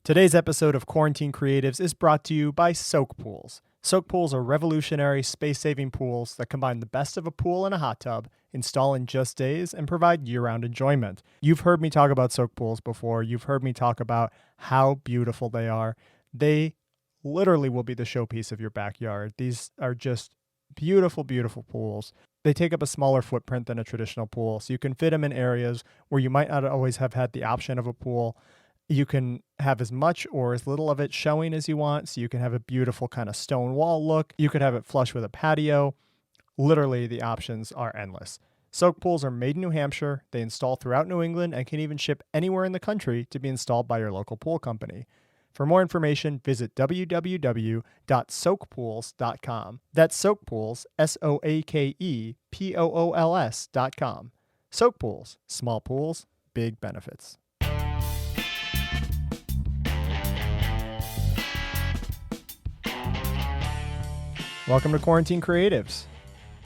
Today's episode of Quarantine Creatives is brought to you by Soak Pools. Soak Pools are revolutionary, space-saving pools that combine the best of a pool and a hot tub, install in just days, and provide year-round enjoyment. You've heard me talk about Soak Pools before. You've heard me talk about how beautiful they are. They literally will be the showpiece of your backyard. These are just beautiful, beautiful pools. They take up a smaller footprint than a traditional pool, so you can fit them in areas where you might not always have had the option of a pool. You can have as much or as little of it showing as you want, so you can have a beautiful kind of stone wall look. You could have it flush with a patio. Literally, the options are endless. Soak Pools are made in New Hampshire. They install throughout New England and can even ship anywhere in the country to be installed by your local pool company. For more information, visit www.soakpools.com. That's Soak Pools, SOAKEPOOLS.com. Soak Pools, small pools, big benefits. Welcome to Quarantine Creatives.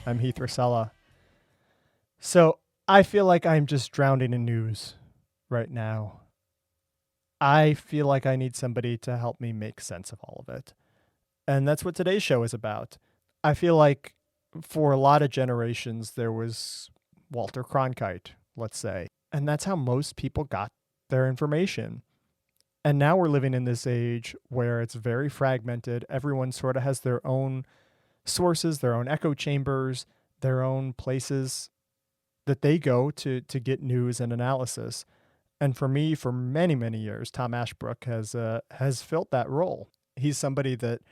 I'm Heath Racela. So I feel like I'm just drowning in news right now. I feel like I need somebody to help me make sense of all of it. And that's what today's show is about. I feel like for a lot of generations, there was Walter Cronkite, let's say. And that's how most people got their information. And now we're living in this age where it's very fragmented. Everyone sort of has their own sources, their own echo chambers, their own places that they go to get news and analysis. And for me, for many, many years, Tom Ashbrook has filled that role. He's somebody that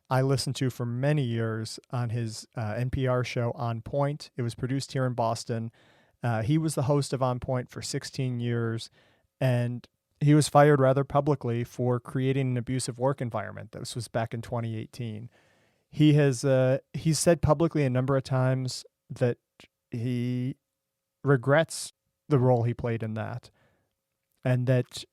I listened to for many years on his NPR show On Point. It was produced here in Boston. He was the host of On Point for 16 years, and he was fired rather publicly for creating an abusive work environment. This was back in 2018. He's said publicly a number of times that he regrets the role he played in that and that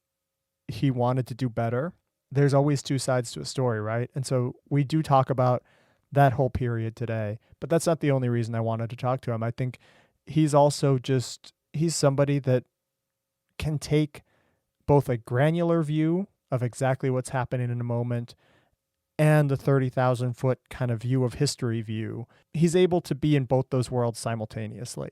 he wanted to do better. There's always two sides to a story, right? And so we do talk about that whole period today, but that's not the only reason I wanted to talk to him. I think he's also he's somebody that can take both a granular view of exactly what's happening in a moment and the 30,000 foot kind of view of history view. He's able to be in both those worlds simultaneously.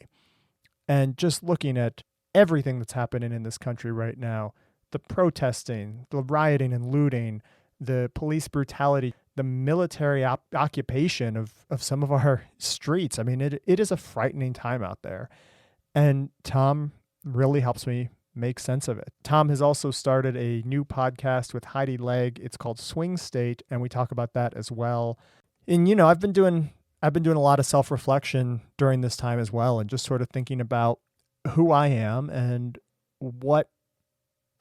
And just looking at everything that's happening in this country right now, the protesting, the rioting and looting, the police brutality, the military occupation of some of our streets. I mean, it is a frightening time out there. And Tom really helps me make sense of it. Tom has also started a new podcast with Heidi Legg. It's called Swing State, and we talk about that as well. And I've been doing a lot of self-reflection during this time as well, and just sort of thinking about who I am and what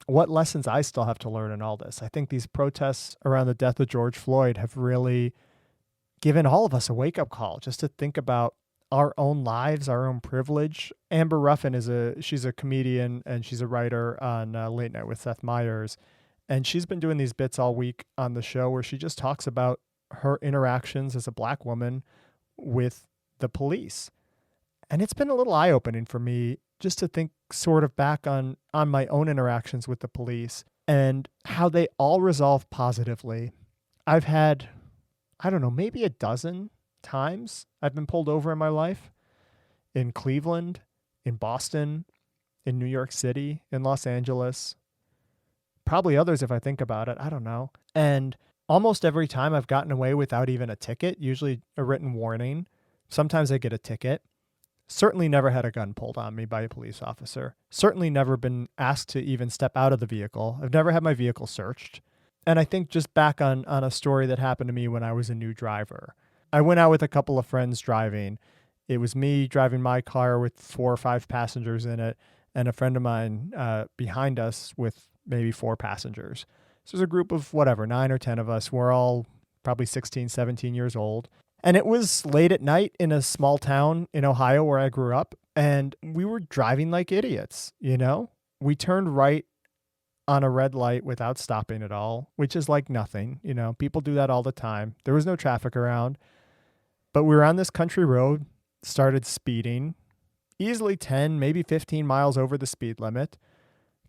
lessons I still have to learn in all this. I think these protests around the death of George Floyd have really given all of us a wake-up call just to think about our own lives, our own privilege. Amber Ruffin she's a comedian and she's a writer on Late Night with Seth Meyers. And she's been doing these bits all week on the show where she just talks about her interactions as a Black woman with the police. And it's been a little eye-opening for me just to think sort of back on my own interactions with the police and how they all resolve positively. I've had, I don't know, maybe a dozen times I've been pulled over in my life, in Cleveland, in Boston, in New York City, in Los Angeles, probably others if I think about it, I don't know. And almost every time I've gotten away without even a ticket, usually a written warning. Sometimes I get a ticket. Certainly never had a gun pulled on me by a police officer. Certainly never been asked to even step out of the vehicle. I've never had my vehicle searched. And I think just back on a story that happened to me when I was a new driver. I went out with a couple of friends driving. It was me driving my car with 4 or 5 passengers in it and a friend of mine behind us with maybe 4 passengers. So it was a group of 9 or 10 of us. We're all probably 16, 17 years old. And it was late at night in a small town in Ohio where I grew up. And we were driving like idiots, We turned right on a red light without stopping at all, which is like nothing. People do that all the time. There was no traffic around. But we were on this country road, started speeding, easily 10, maybe 15 miles over the speed limit,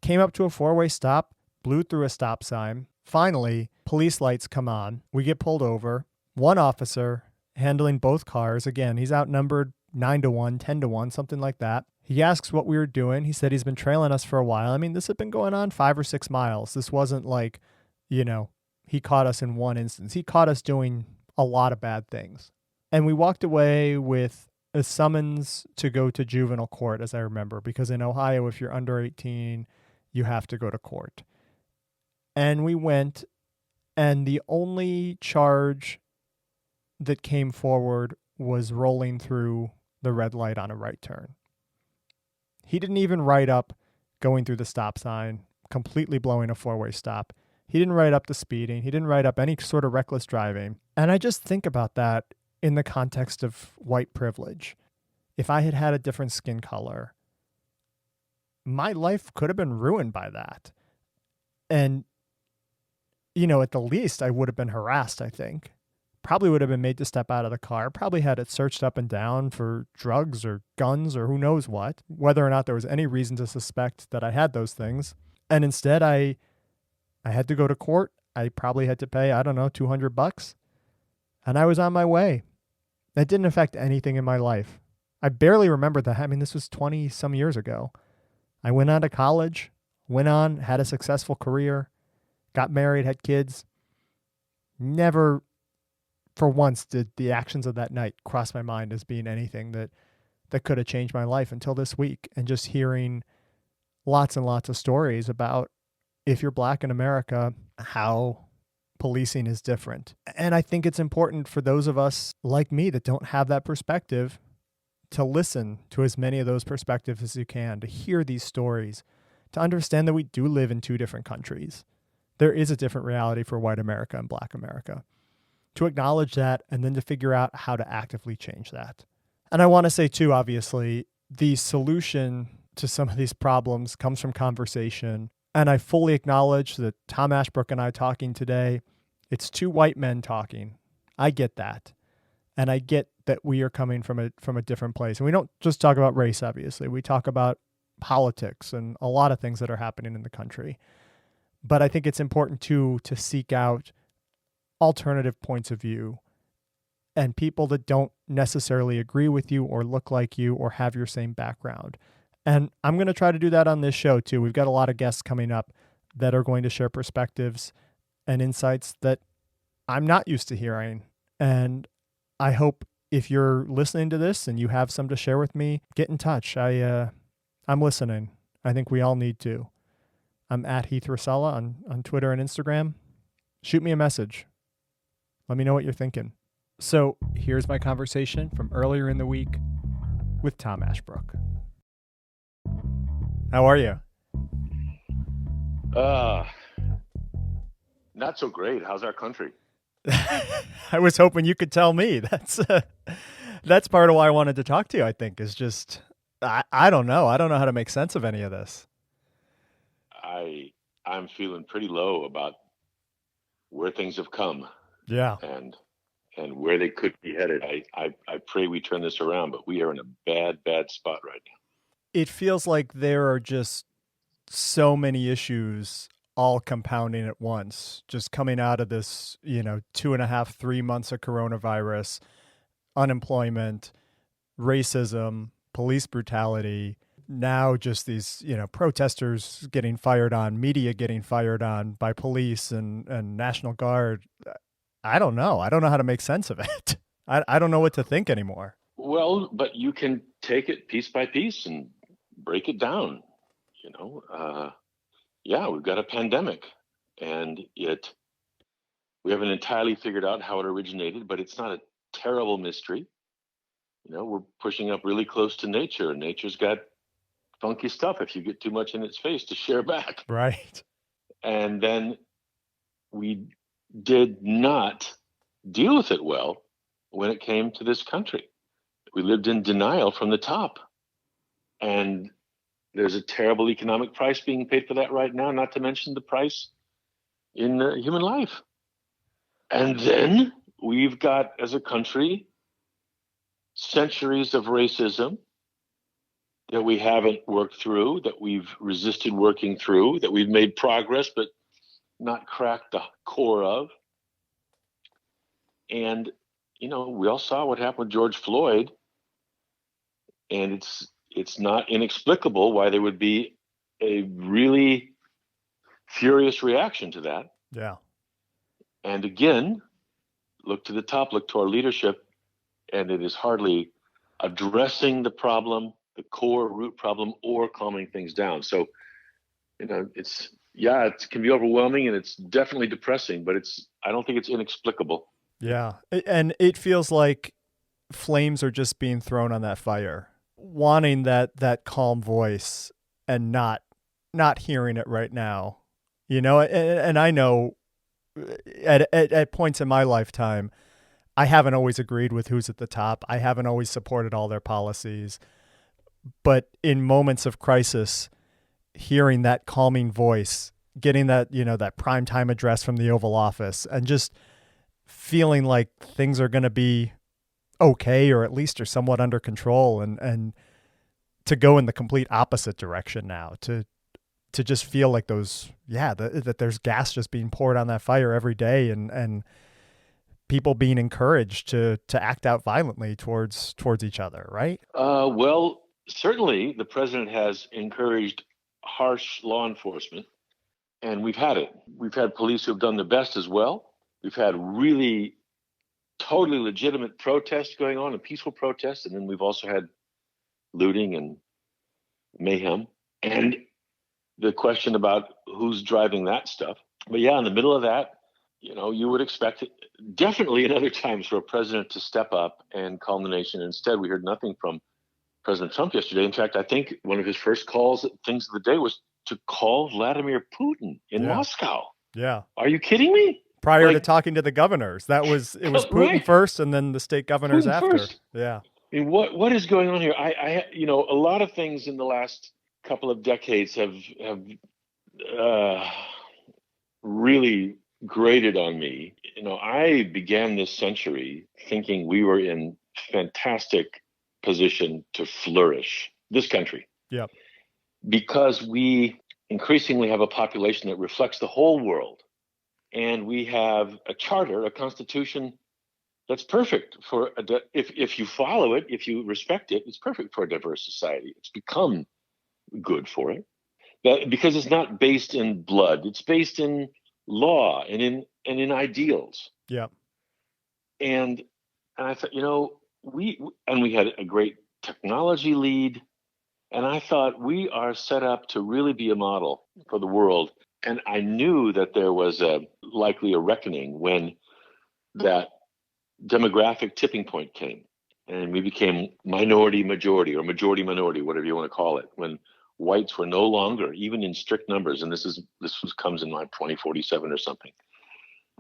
came up to a 4-way stop, blew through a stop sign. Finally, police lights come on. We get pulled over. One officer handling both cars. Again, he's outnumbered 9-1, 10-1, something like that. He asks what we were doing. He said he's been trailing us for a while. I mean, this had been going on 5 or 6 miles. This wasn't like, he caught us in one instance. He caught us doing a lot of bad things. And we walked away with a summons to go to juvenile court, as I remember, because in Ohio, if you're under 18, you have to go to court. And we went, and the only charge that came forward was rolling through the red light on a right turn. He didn't even write up going through the stop sign, completely blowing a four-way stop. He didn't write up the speeding. He didn't write up any sort of reckless driving. And I just think about that in the context of white privilege. If I had had a different skin color, my life could have been ruined by that. And, at the least, I would have been harassed, I think. Probably would have been made to step out of the car, probably had it searched up and down for drugs or guns or who knows what, whether or not there was any reason to suspect that I had those things. And instead, I had to go to court. I probably had to pay, $200. And I was on my way. That didn't affect anything in my life. I barely remember that. I mean, this was 20 some years ago. I went on to college, had a successful career, got married, had kids. Never for once did the actions of that night cross my mind as being anything that could have changed my life until this week. And just hearing lots and lots of stories about, if you're Black in America, how policing is different. And I think it's important for those of us like me that don't have that perspective to listen to as many of those perspectives as you can, to hear these stories, to understand that we do live in two different countries. There is a different reality for white America and Black America. To acknowledge that, and then to figure out how to actively change that. And I want to say too, obviously, the solution to some of these problems comes from conversation. And I fully acknowledge that Tom Ashbrook and I talking today, it's two white men talking. I get that. And I get that we are coming from a different place. And we don't just talk about race, obviously. We talk about politics and a lot of things that are happening in the country. But I think it's important too to seek out alternative points of view and people that don't necessarily agree with you or look like you or have your same background. And I'm going to try to do that on this show too. We've got a lot of guests coming up that are going to share perspectives and insights that I'm not used to hearing. And I hope if you're listening to this and you have some to share with me, get in touch. I'm listening. I think we all need to. I'm at Heath Racela on Twitter and Instagram. Shoot me a message. Let me know what you're thinking. So here's my conversation from earlier in the week with Tom Ashbrook. How are you? Not so great. How's our country? I was hoping you could tell me. That's part of why I wanted to talk to you, I think, is just, I don't know. I don't know how to make sense of any of this. I'm feeling pretty low about where things have come. Yeah. And where they could be headed. I pray we turn this around, but we are in a bad spot right now. It feels like there are just so many issues all compounding at once, just coming out of this, 2.5, 3 months of coronavirus, unemployment, racism, police brutality, now just these, protesters getting fired on, media getting fired on by police and National Guard. I don't know. I don't know how to make sense of it. I don't know what to think anymore. Well, but you can take it piece by piece and break it down. We've got a pandemic, and we haven't entirely figured out how it originated, but it's not a terrible mystery. We're pushing up really close to nature, and nature's got funky stuff if you get too much in its face to share back. Right. And then we did not deal with it well when it came to this country. We lived in denial from the top. And there's a terrible economic price being paid for that right now, not to mention the price in human life. And then we've got, as a country, centuries of racism that we haven't worked through, that we've resisted working through, that we've made progress but not cracked the core of. And, we all saw what happened with George Floyd, and it's not inexplicable why there would be a really furious reaction to that. Yeah. And again, look to the top, look to our leadership, and it is hardly addressing the problem, the core root problem, or calming things down. So, it can be overwhelming and it's definitely depressing, but I don't think it's inexplicable. Yeah. And it feels like flames are just being thrown on that fire, wanting that calm voice and not hearing it right now. And I know at points in my lifetime, I haven't always agreed with who's at the top. I haven't always supported all their policies. But in moments of crisis, hearing that calming voice, getting that, that primetime address from the Oval Office, and just feeling like things are going to be okay, or at least are somewhat under control, and to go in the complete opposite direction now, to just feel like that there's gas just being poured on that fire every day, and people being encouraged to act out violently towards each other, right? Well, certainly the president has encouraged harsh law enforcement, and we've had it. We've had police who have done their best as well. We've had really totally legitimate protests going on, and peaceful protests, and then we've also had looting and mayhem. And the question about who's driving that stuff. But yeah, in the middle of that, you would expect it, definitely in other times, for a president to step up and calm the nation. Instead, we heard nothing from President Trump yesterday. In fact, I think one of his first things of the day was to call Vladimir Putin in Moscow. Yeah. Are you kidding me? Prior to talking to the governors, it was Putin right. first, and then the state governors Putin after. First. Yeah. I mean, what is going on here? I a lot of things in the last couple of decades have really grated on me. I began this century thinking we were in fantastic position to flourish, this country. Yep. Because we increasingly have a population that reflects the whole world. And we have a charter, a constitution that's perfect for if you follow it, if you respect it, it's perfect for a diverse society. It's become good for it. Because it's not based in blood, it's based in law and in ideals. Yeah. And I thought, we had a great technology lead, and I thought we are set up to really be a model for the world. And I knew that there was likely a reckoning when that demographic tipping point came, and we became minority majority, or majority minority, whatever you want to call it, when whites were no longer, even in strict numbers, and this comes in like 2047 or something,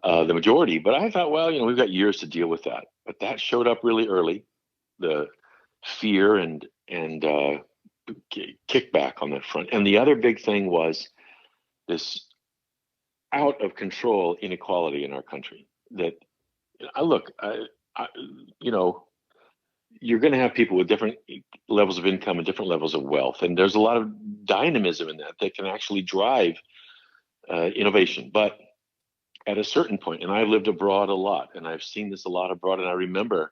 the majority. But I thought, well, we've got years to deal with that. But that showed up really early, the fear and kickback on that front. And the other big thing was this out of control inequality in our country. That you're going to have people with different levels of income and different levels of wealth, and there's a lot of dynamism in that can actually drive innovation. But at a certain point, and I've lived abroad a lot, and I've seen this a lot abroad, and I remember,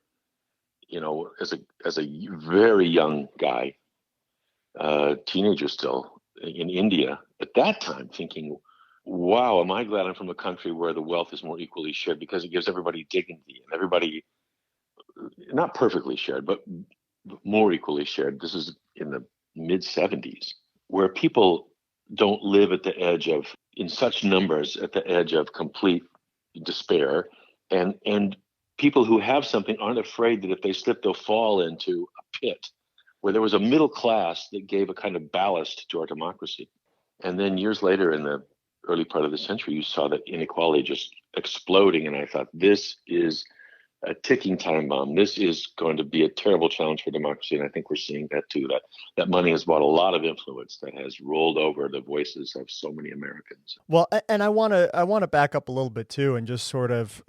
as a very young guy, teenager still in India at that time, thinking, wow, am I glad I'm from a country where the wealth is more equally shared, because it gives everybody dignity and everybody, not perfectly shared, but more equally shared. This is in the mid 70s, where people don't live at the edge of, in such numbers, at the edge of complete despair. And people who have something aren't afraid that if they slip, they'll fall into a pit, where there was a middle class that gave a kind of ballast to our democracy. And then years later, in the early part of the century, you saw that inequality just exploding. And I thought, this is a ticking time bomb. This is going to be a terrible challenge for democracy. And I think we're seeing that too, that money has bought a lot of influence that has rolled over the voices of so many Americans. Well, and I want to back up a little bit too, and just sort of,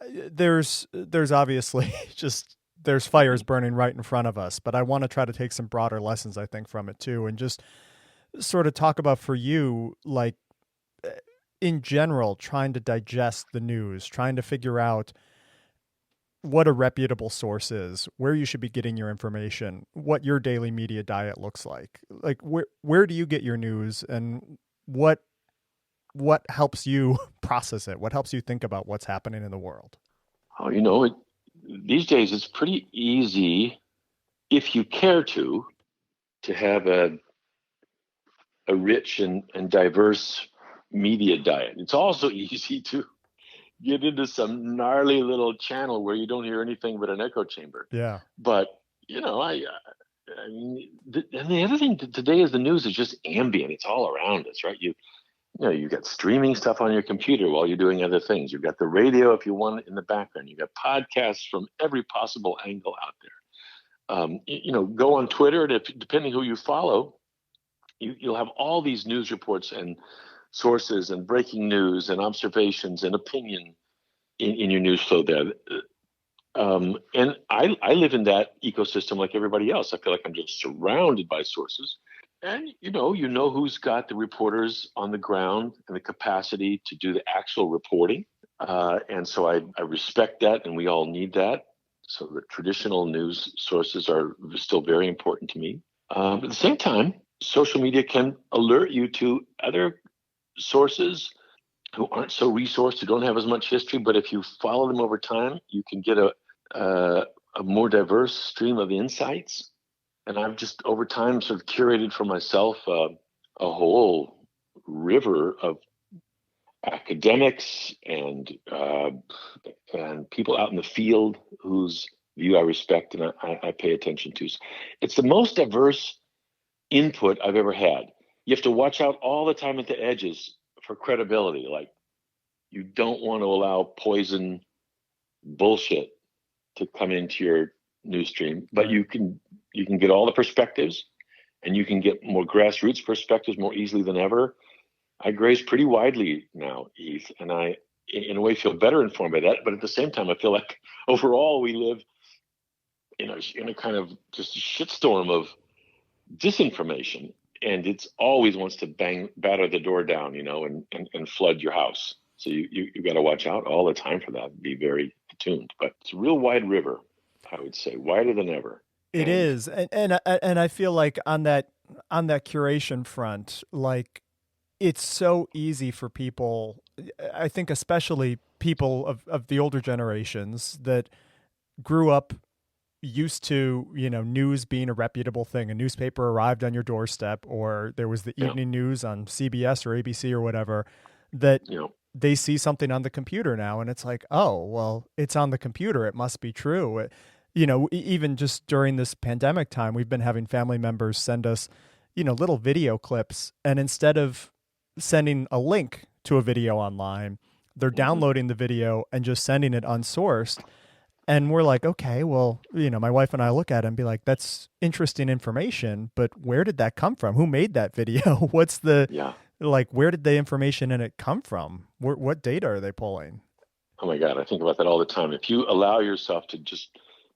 there's obviously just there's fires burning right in front of us, but I want to try to take some broader lessons, I think, from it too, and just sort of talk about for you, like in general, trying to digest the news, trying to figure out what a reputable source is, where you should be getting your information, what your daily media diet looks like. Like where do you get your news, and what helps you process it? What helps you think about what's happening in the world? Oh, these days it's pretty easy, if you care to have a rich and diverse media diet. It's also easy to get into some gnarly little channel where you don't hear anything but an echo chamber. Yeah. But I mean, and the other thing today is the news is just ambient. It's all around us, right? You've got streaming stuff on your computer while you're doing other things. You've got the radio if you want it in the background. You've got podcasts from every possible angle out there. Go on Twitter, and depending who you follow, you'll have all these news reports and sources and breaking news and observations and opinion in your news flow there. And I live in that ecosystem like everybody else. I feel like I'm just surrounded by sources. And you know who's got the reporters on the ground and the capacity to do the actual reporting. And so I respect that, and we all need that. So the traditional news sources are still very important to me. But at the same time, social media can alert you to other sources who aren't so resourced, who don't have as much history. But if you follow them over time, you can get a more diverse stream of insights. And I've just over time sort of curated for myself a whole river of academics and people out in the field whose view I respect and I pay attention to. It's the most diverse input I've ever had. You have to watch out all the time at the edges for credibility. Like, you don't want to allow poison bullshit to come into your news stream, but you can get all the perspectives, and you can get more grassroots perspectives more easily than ever. I graze pretty widely now, Heath, and I, in a way, feel better informed by that. But at the same time, I feel like overall we live in a kind of just a shitstorm of disinformation, and it's always wants to batter the door down, and flood your house. So you got to watch out all the time for that. Be very attuned. But it's a real wide river, I would say, wider than ever. It is, and I feel like on that curation front, like, it's so easy for people, I think especially people of the older generations that grew up used to, news being a reputable thing. A newspaper arrived on your doorstep, or there was the evening news on CBS or ABC or whatever, that they see something on the computer now, and it's like, oh, well, it's on the computer, it must be true. Even just during this pandemic time, we've been having family members send us, little video clips, and instead of sending a link to a video online, they're downloading the video and just sending it unsourced. And we're like, okay, well, my wife and I look at it and be like, that's interesting information, but where did that come from? Who made that video? What's where did the information in it come from? What data are they pulling? Oh my God, I think about that all the time. If you allow yourself to just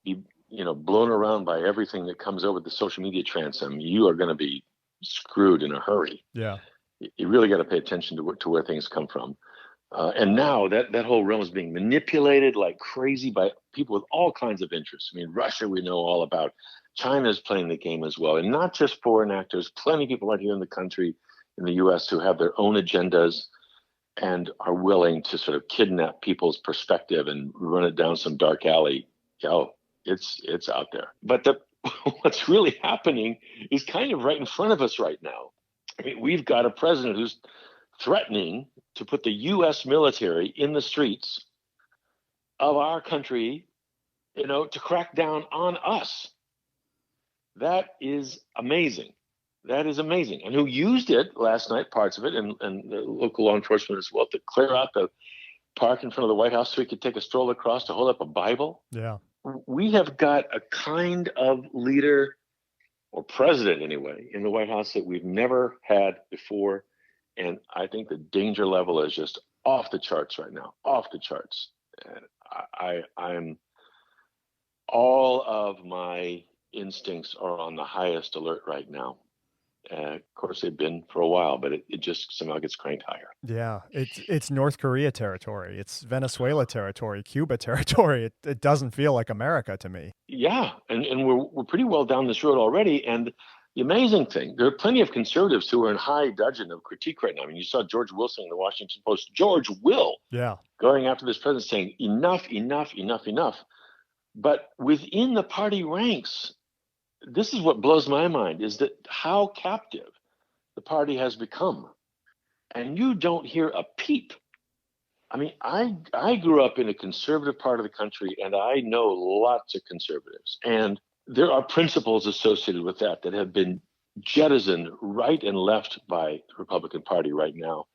be, blown around by everything that comes over the social media transom, you are going to be screwed in a hurry. Yeah. You really got to pay attention to where things come from. And now that whole realm is being manipulated like crazy by people with all kinds of interests. I mean, Russia, we know all about. China's playing the game as well. And not just foreign actors, plenty of people right here in the country, in the U.S., who have their own agendas and are willing to sort of kidnap people's perspective and run it down some dark alley. It's out there. But what's really happening is kind of right in front of us right now. I mean, we've got a president who's threatening to put the U.S. military in the streets of our country, to crack down on us. That is amazing. That is amazing. And who used it last night, parts of it, and the local law enforcement as well, to clear out the park in front of the White House so we could take a stroll across to hold up a Bible. Yeah. We have got a kind of leader, or president anyway, in the White House that we've never had before. And I think the danger level is just off the charts right now, off the charts. And All of my instincts are on the highest alert right now. Of course, they've been for a while, but it just somehow gets cranked higher. Yeah, it's North Korea territory, it's Venezuela territory, Cuba territory. It doesn't feel like America to me. Yeah, and we're pretty well down this road already. And the amazing thing, there are plenty of conservatives who are in high dudgeon of critique right now. I mean, you saw George Wilson in the Washington Post, George Will, Yeah. going after this president saying, enough, enough, enough, enough. But within the party ranks, this is what blows my mind, is that how captive the party has become. And you don't hear a peep. I mean, I grew up in a conservative part of the country, and I know lots of conservatives. And there are principles associated with that that have been jettisoned right and left by the Republican Party right now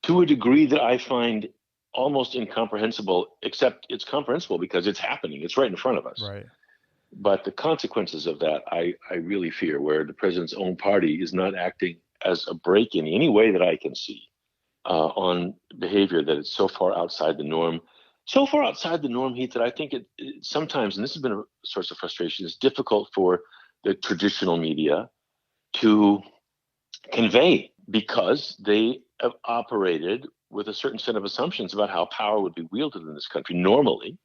to a degree that I find almost incomprehensible, except it's comprehensible because it's happening. It's right in front of us. Right. But the consequences of that, I really fear, where the president's own party is not acting as a brake in any way that I can see on behavior that is so far outside the norm. So far outside the norm, Heath, that I think it sometimes, and this has been a source of frustration, it's difficult for the traditional media to convey because they have operated with a certain set of assumptions about how power would be wielded in this country normally.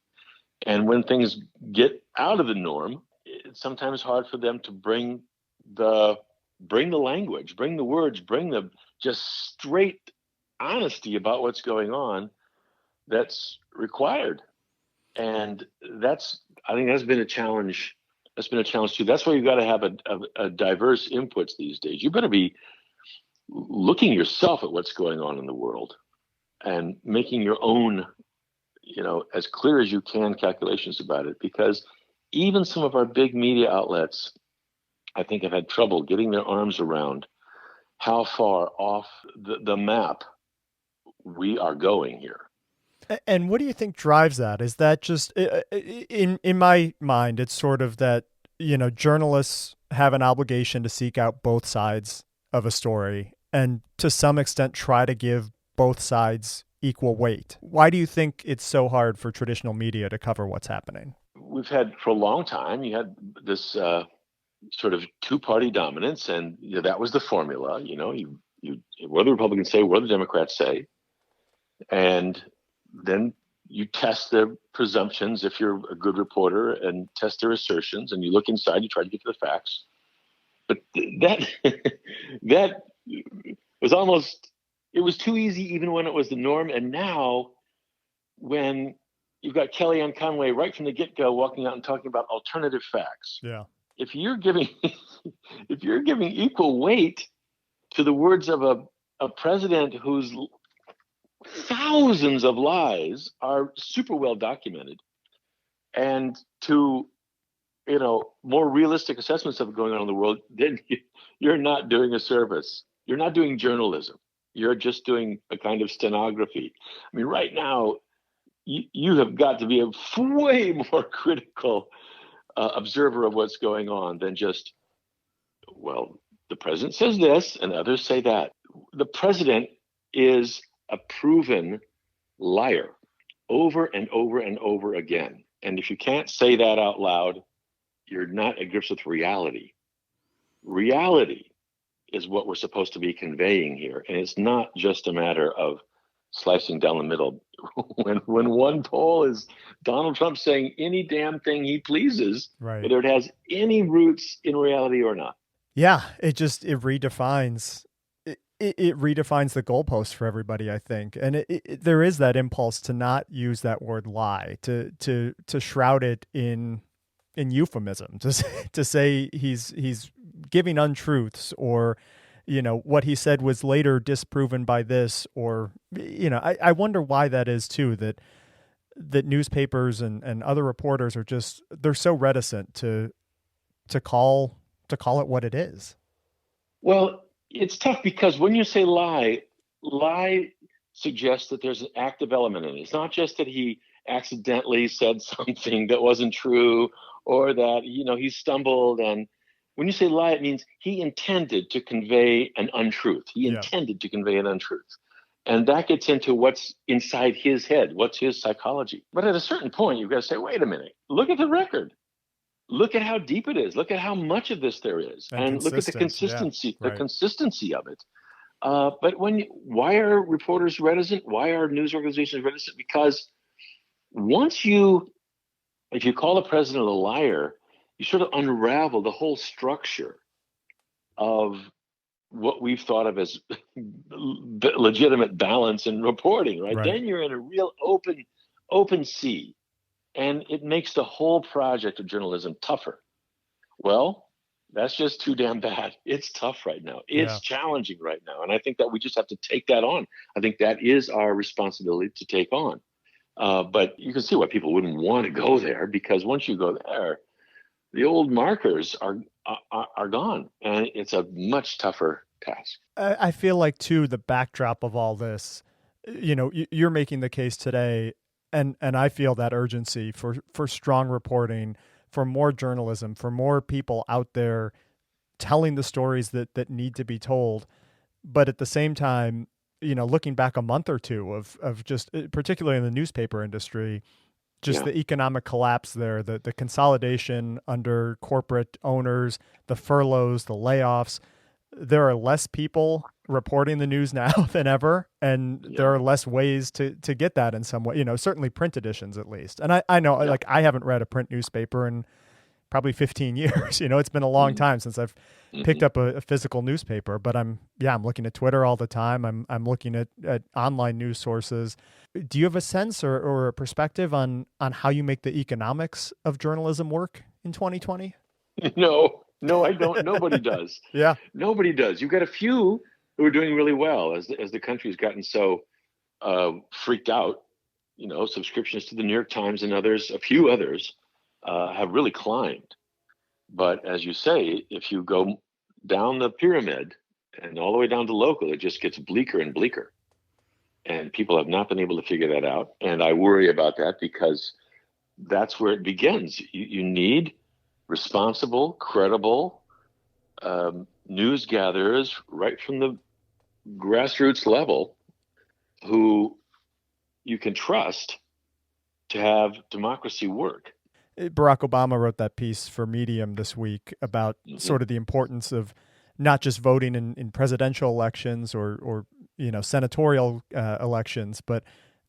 And when things get out of the norm, it's sometimes hard for them to bring the language, bring the words, bring the just straight honesty about what's going on that's required. And I think that's been a challenge. That's been a challenge too. That's why you've got to have a diverse inputs these days. You better be looking yourself at what's going on in the world and making your own, as clear as you can calculations about it, because even some of our big media outlets, I think, have had trouble getting their arms around how far off the map we are going here. And what do you think drives that? Is that just in my mind, it's sort of that, journalists have an obligation to seek out both sides of a story and to some extent try to give both sides equal weight. Why do you think it's so hard for traditional media to cover what's happening? We've had for a long time, you had this sort of two-party dominance, and that was the formula. You what the Republicans say, what the Democrats say, and then you test their presumptions if you're a good reporter, and test their assertions, and you look inside, you try to get to the facts. But that was almost, it was too easy even when it was the norm. And now when you've got Kellyanne Conway right from the get-go walking out and talking about alternative facts. Yeah. If you're giving equal weight to the words of a president whose thousands of lies are super well documented, and to more realistic assessments of what's going on in the world, then you're not doing a service. You're not doing journalism. You're just doing a kind of stenography. I mean, right now, you have got to be a way more critical observer of what's going on than just, well, the president says this and others say that. The president is a proven liar over and over and over again. And if you can't say that out loud, you're not at grips with reality. Reality is what we're supposed to be conveying here. And it's not just a matter of slicing down the middle. When one poll is Donald Trump saying any damn thing he pleases, right, whether it has any roots in reality or not. Yeah, it redefines it redefines the goalpost for everybody, I think. And there is that impulse to not use that word lie, to shroud it in euphemism, to say he's giving untruths, or what he said was later disproven by this, or I wonder why that is too, that newspapers and other reporters are just, they're so reticent to call it what it is. Well, it's tough because when you say lie suggests that there's an active element in it. It's not just that he accidentally said something that wasn't true, or that he stumbled. And when you say lie, it means he intended to convey an untruth. He intended to convey an untruth. And that gets into what's inside his head, what's his psychology. But at a certain point, you've got to say, wait a minute, look at the record. look at how deep it is. Look at how much of this there is, And and look at the consistent. Yeah. consistency, Right. of it. But why are reporters reticent? Why are news organizations reticent? Because once if you call the president a liar, you sort of unravel the whole structure of what we've thought of as legitimate balance in reporting, right? Right. Then you're in a real open sea, and it makes the whole project of journalism tougher. Well, that's just too damn bad. It's tough right now. Yeah. It's challenging right now. And I think that we just have to take that on. I think that is our responsibility to take on. But you can see why people wouldn't want to go there, because once you go there, the old markers are gone, and it's a much tougher task. I feel like too the backdrop of all this, you're making the case today, and I feel that urgency for strong reporting, for more journalism, for more people out there telling the stories that need to be told. But at the same time, looking back a month or two of just particularly in the newspaper industry, just the economic collapse there, the consolidation under corporate owners, the furloughs, the layoffs. There are less people reporting the news now than ever, and there are less ways to get that in some way, certainly print editions at least. And I know, like, I haven't read a print newspaper in probably 15 years. It's been a long time since I've picked up a physical newspaper, but I'm looking at Twitter all the time. I'm looking at online news sources. Do you have a sense or a perspective on how you make the economics of journalism work in 2020? No, I don't. Nobody does. Yeah. Nobody does. You've got a few who are doing really well as the country's gotten so freaked out. Subscriptions to the New York Times and a few others, have really climbed. But as you say, if you go down the pyramid and all the way down to local, it just gets bleaker and bleaker. And people have not been able to figure that out. And I worry about that, because that's where it begins. You need responsible, credible news gatherers right from the grassroots level who you can trust to have democracy work. Barack Obama wrote that piece for Medium this week about sort of the importance of not just voting in presidential elections or senatorial elections, but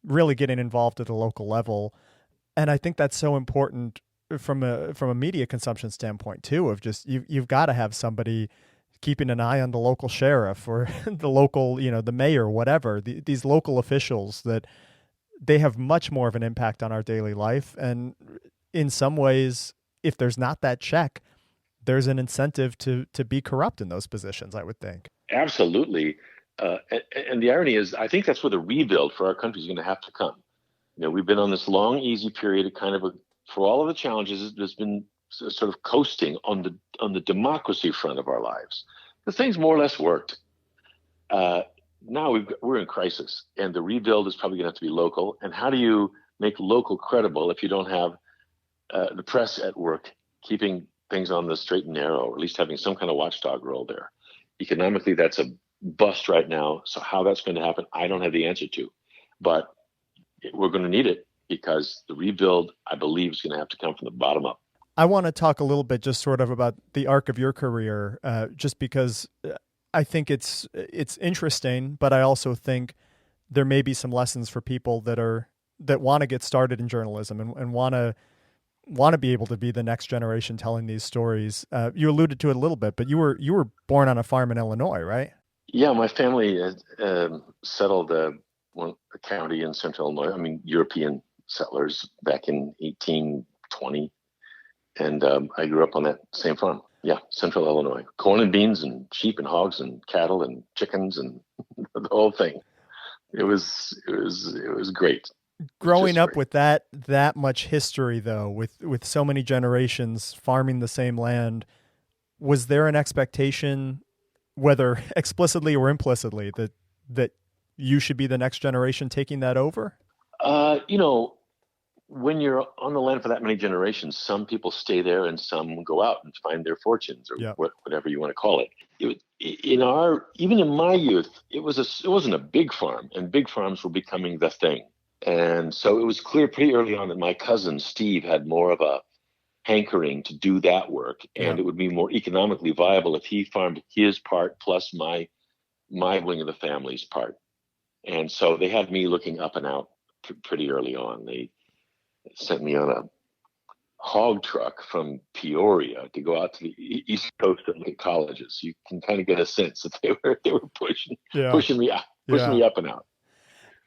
really getting involved at the local level. And I think that's so important from a media consumption standpoint too, of just you've got to have somebody keeping an eye on the local sheriff or the local, the mayor, whatever, these local officials, that they have much more of an impact on our daily life. And in some ways, if there's not that check, there's an incentive to be corrupt in those positions, I would think. Absolutely. And the irony is, I think that's where the rebuild for our country is going to have to come. We've been on this long, easy period of for all of the challenges, there's been sort of coasting on the democracy front of our lives. The things more or less worked. Now we're in crisis, and the rebuild is probably going to have to be local. And how do you make local credible if you don't have the press at work, keeping things on the straight and narrow, or at least having some kind of watchdog role there? Economically, that's a bust right now. So how that's going to happen, I don't have the answer to. But we're going to need it, because the rebuild, I believe, is going to have to come from the bottom up. I want to talk a little bit just sort of about the arc of your career, just because I think it's interesting, but I also think there may be some lessons for people that want to get started in journalism and want to be able to be the next generation telling these stories. You alluded to it a little bit, but you were born on a farm in Illinois, right? Yeah, my family settled a county in central Illinois. I mean, European settlers back in 1820. And I grew up on that same farm. Yeah, central Illinois. Corn and beans and sheep and hogs and cattle and chickens and the whole thing. It was great. Growing up with that much history, though, with so many generations farming the same land, was there an expectation, whether explicitly or implicitly, that you should be the next generation taking that over? When you're on the land for that many generations, some people stay there and some go out and find their fortunes, or whatever you want to call it. Even in my youth, it wasn't a big farm, and big farms were becoming the thing. And so it was clear pretty early on that my cousin Steve had more of hankering to do that work, Yeah. and it would be more economically viable if he farmed his part plus my wing of the family's part. And so they had me looking up and out pretty early on. They sent me on a hog truck from Peoria to go out to the East Coast and look at colleges. You can kind of get a sense that they were Yeah. pushing me out, pushing Yeah. me up and out.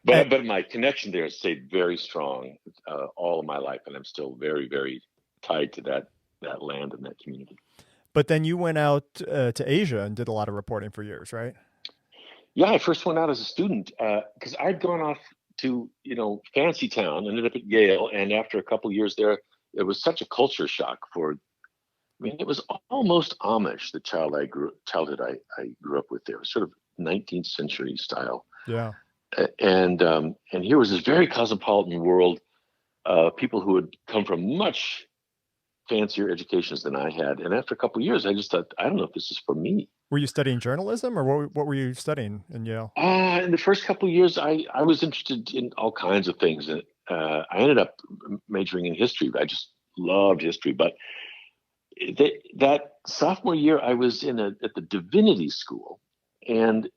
And, But my connection there stayed very strong all of my life, and I'm still very, very tied to that land and that community. but then you went out to Asia and did a lot of reporting for years, right? Yeah, I first went out as a student because I'd gone off to fancy town, ended up at Yale, and after a couple of years there, it was such a culture shock for. I mean, it was almost Amish. The childhood I grew up with there, it was sort of 19th century style, Yeah. and here was this very cosmopolitan world. People who had come from much fancier educations than I had, and after a couple of years, I just thought, I don't know if this is for me. Were you studying journalism, or what were you studying in Yale? In the first couple of years, I was interested in all kinds of things. And I ended up majoring in history. I just loved history. But that sophomore year, I was at the divinity school, and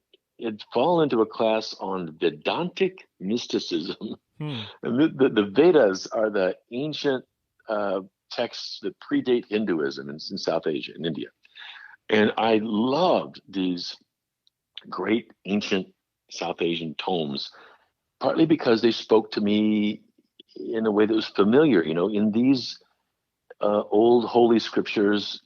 had fallen into a class on Vedantic mysticism. Hmm. And the Vedas are the ancient texts that predate Hinduism in South Asia, in India. And I loved these great ancient South Asian tomes, partly because they spoke to me in a way that was familiar. In these old holy scriptures,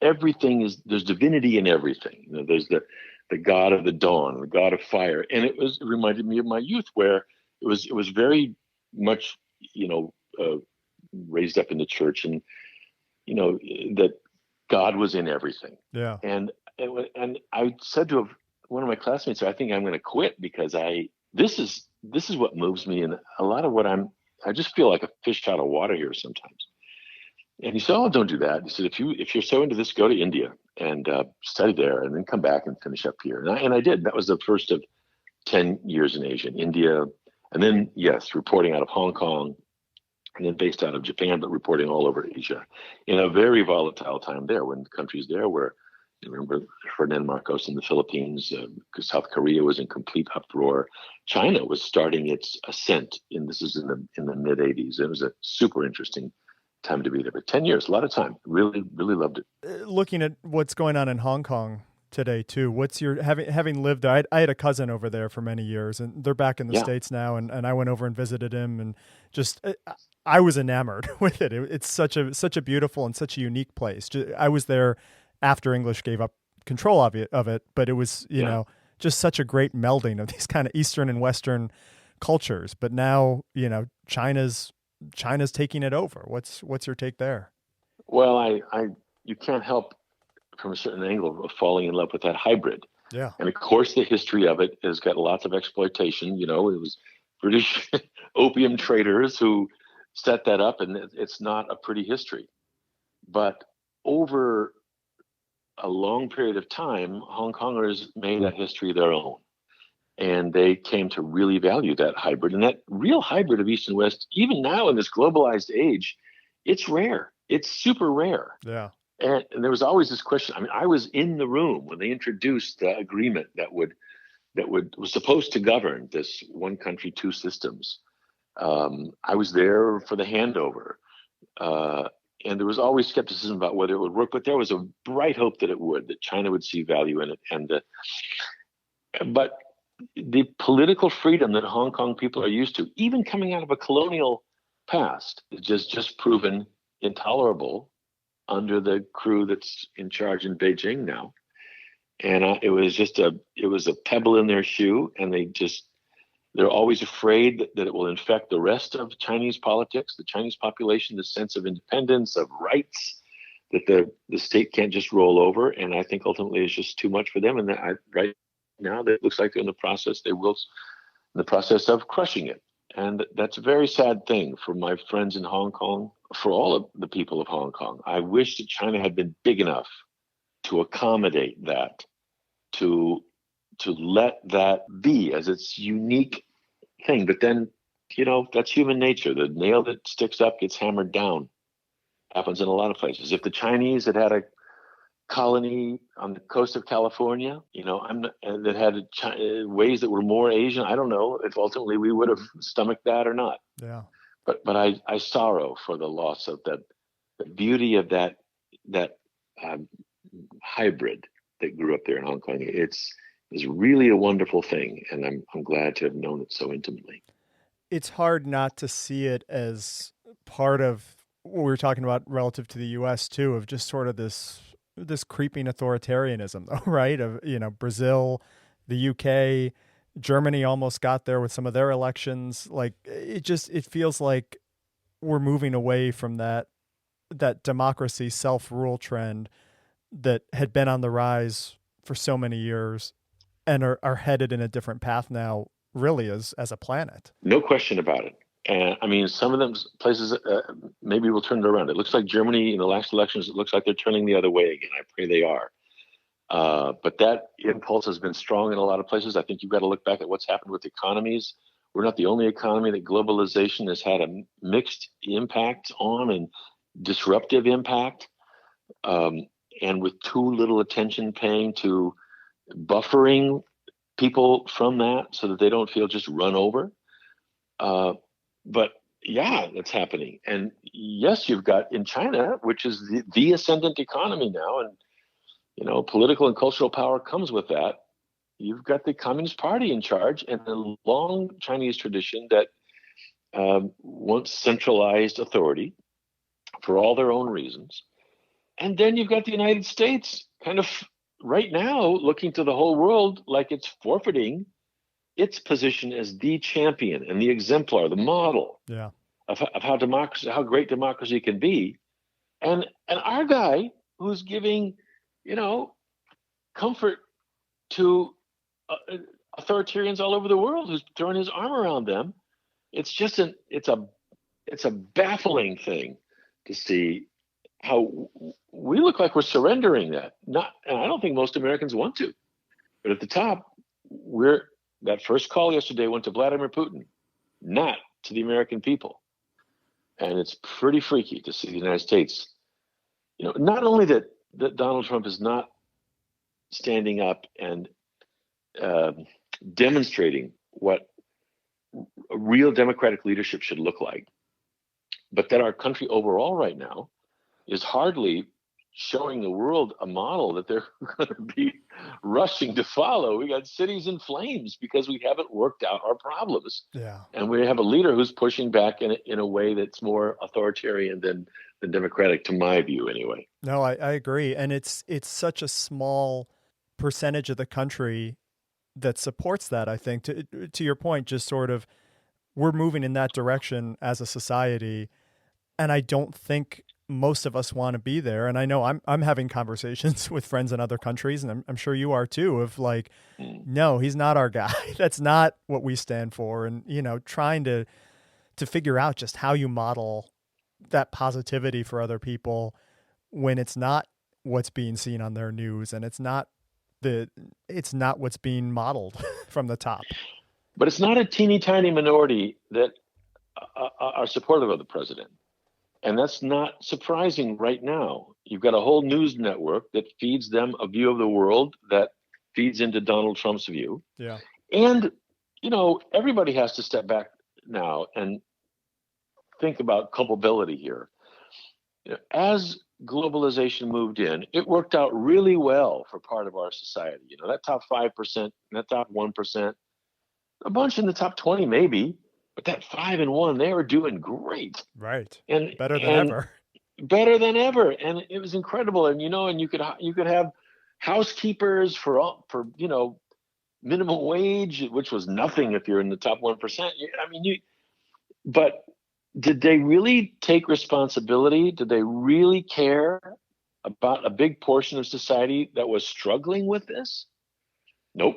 there's divinity in everything. There's the god of the dawn, the god of fire, and it reminded me of my youth, where it was very much raised up in the church, and that God was in everything. Yeah. And I said to one of my classmates, I think I'm going to quit because this is what moves me, and a lot of what I just feel like a fish out of water here sometimes. And he said, "Oh, don't do that." He said, "If you're so into this, go to India and study there, and then come back and finish up here." And I did. That was the first of 10 years in Asia, in India, and then yes, reporting out of Hong Kong, and then based out of Japan, but reporting all over Asia in a very volatile time there, when countries there were, you remember Ferdinand Marcos in the Philippines, South Korea was in complete uproar. China was starting its ascent, this is in the mid 80s. It was a super interesting time to be there. But 10 years, a lot of time. Really, really loved it. Looking at what's going on in Hong Kong today too, what's your having lived there? I had a cousin over there for many years, and they're back in the States now, and I went over and visited him, and just I was enamored with it. It's such a beautiful and such a unique place. I was there after English gave up control of it, but it was just such a great melding of these kind of Eastern and Western cultures. But now China's taking it over. What's your take there? Well, you can't help from a certain angle of falling in love with that hybrid. Yeah. And of course, the history of it has got lots of exploitation. It was British opium traders who set that up, and it's not a pretty history. But over a long period of time, Hong Kongers made that history their own. And they came to really value that hybrid. And that real hybrid of East and West, even now in this globalized age, it's rare. It's super rare. Yeah. And there was always this question. I mean, I was in the room when they introduced the agreement that was supposed to govern this one country, two systems. I was there for the handover. And there was always skepticism about whether it would work, but there was a bright hope that it would, that China would see value in it. But the political freedom that Hong Kong people are used to, even coming out of a colonial past, is just proven intolerable under the crew that's in charge in Beijing now. And it was a pebble in their shoe, and they're always afraid that it will infect the rest of Chinese politics, the Chinese population, the sense of independence, of rights, that the state can't just roll over. And I think ultimately it's just too much for them. And right now, it looks like they're in the process. They will in the process of crushing it. And that's a very sad thing for my friends in Hong Kong, for all of the people of Hong Kong. I wish that China had been big enough to accommodate that, to let that be as its unique thing. But then, that's human nature. The nail that sticks up gets hammered down. happens in a lot of places. If the Chinese had had a colony on the coast of California, that had ways that were more Asian, I don't know if ultimately we would have stomached that or not. Yeah. But I sorrow for the loss of the beauty of that um, hybrid that grew up there in Hong Kong. Is really a wonderful thing, and I'm glad to have known it so intimately. It's hard not to see it as part of what we were talking about relative to the U.S. too, of just sort of this creeping authoritarianism, though, right? Of Brazil, the UK, Germany almost got there with some of their elections. Like it feels like we're moving away from that democracy self rule trend that had been on the rise for so many years, and are headed in a different path now, really, as a planet. No question about it. And I mean, some of them places maybe will turn it around. It looks like Germany in the last elections, it looks like they're turning the other way again. I pray they are. But that impulse has been strong in a lot of places. I think you've got to look back at what's happened with economies. We're not the only economy that globalization has had a mixed impact on and disruptive impact. And with too little attention paying to buffering people from that so that they don't feel just run over. But yeah, that's happening. And yes, you've got in China, which is the ascendant economy now, and political and cultural power comes with that. You've got the Communist Party in charge, and a long Chinese tradition that wants centralized authority for all their own reasons. And then you've got the United States kind of right now looking to the whole world like it's forfeiting its position as the champion and the exemplar, the model of how great democracy can be. And our guy who's giving, comfort to authoritarians all over the world, who's throwing his arm around them. It's just it's a baffling thing to see how we look like we're surrendering that. And I don't think most Americans want to. But at the top, that first call yesterday went to Vladimir Putin, not to the American people. And it's pretty freaky to see the United States, not only that Donald Trump is not standing up and demonstrating what real democratic leadership should look like, but that our country overall right now is hardly showing the world a model that they're going to be rushing to follow. We got cities in flames because we haven't worked out our problems. Yeah. And we have a leader who's pushing back in a way that's more authoritarian than democratic, to my view anyway. No, I agree. And it's such a small percentage of the country that supports that, I think. To your point, just sort of we're moving in that direction as a society. And I don't think most of us want to be there. And I know I'm having conversations with friends in other countries, and I'm sure you are too, of like, no, he's not our guy. That's not what we stand for. And, trying to figure out just how you model that positivity for other people when it's not what's being seen on their news, and it's not what's being modeled from the top. But it's not a teeny tiny minority that are supportive of the president. And that's not surprising right now. You've got a whole news network that feeds them a view of the world that feeds into Donald Trump's view. Yeah. And, everybody has to step back now and think about culpability here. As globalization moved in, it worked out really well for part of our society. That top 5%, that top 1%, a bunch in the top 20 maybe, but that 5 and 1, they were doing great. Right. And better than ever. Better than ever. And it was incredible. And, and you could have housekeepers for minimum wage, which was nothing if you're in the top 1%. But did they really take responsibility? Did they really care about a big portion of society that was struggling with this? Nope.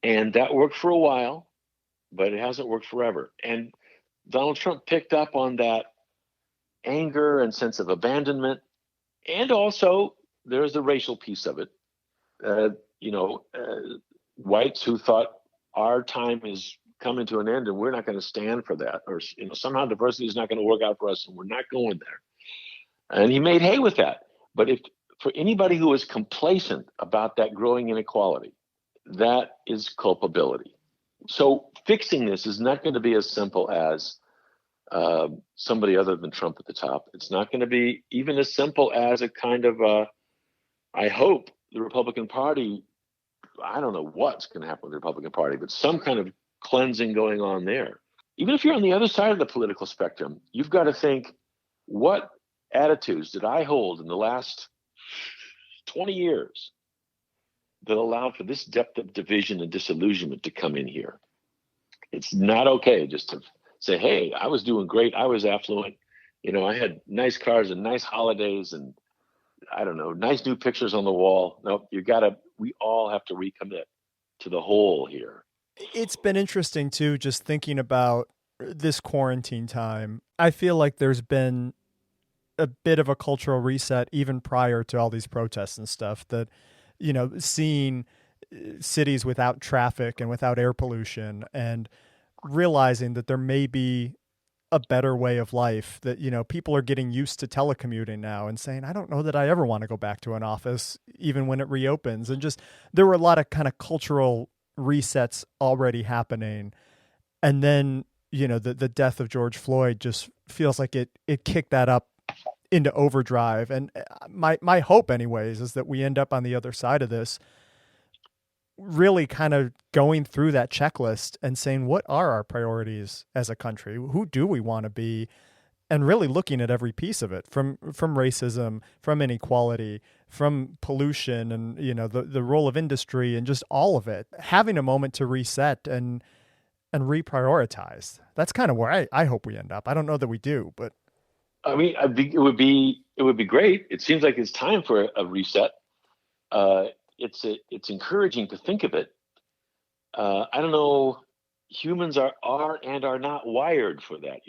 And that worked for a while, but it hasn't worked forever. And Donald Trump picked up on that anger and sense of abandonment. And also, there's the racial piece of it. Whites who thought our time is coming to an end and we're not going to stand for that, or somehow diversity is not going to work out for us and we're not going there. And he made hay with that. But if for anybody who is complacent about that growing inequality, that is culpability. So fixing this is not going to be as simple as somebody other than Trump at the top. It's not going to be even as simple as a kind of, I hope the Republican Party, I don't know what's going to happen with the Republican Party, but some kind of cleansing going on there. Even if you're on the other side of the political spectrum, you've got to think, what attitudes did I hold in the last 20 years that allowed for this depth of division and disillusionment to come in here? It's not okay just to say, hey, I was doing great. I was affluent. I had nice cars and nice holidays and I don't know, nice new pictures on the wall. No, we all have to recommit to the whole here. It's been interesting too, just thinking about this quarantine time. I feel like there's been a bit of a cultural reset even prior to all these protests and stuff, that, seeing cities without traffic and without air pollution and realizing that there may be a better way of life, that, people are getting used to telecommuting now and saying, I don't know that I ever want to go back to an office, even when it reopens. And just, there were a lot of kind of cultural resets already happening. And then, the death of George Floyd just feels like it kicked that up into overdrive. And my hope anyways is that we end up on the other side of this really kind of going through that checklist and saying, what are our priorities as a country? Who do we want to be? And really looking at every piece of it, from racism, from inequality, from pollution, and the role of industry, and just all of it. Having a moment to reset and reprioritize. That's kind of where I hope we end up. I don't know that we do, but I mean, I think it would be great. It seems like it's time for a reset. It's encouraging to think of it. I don't know. Humans are and are not wired for that.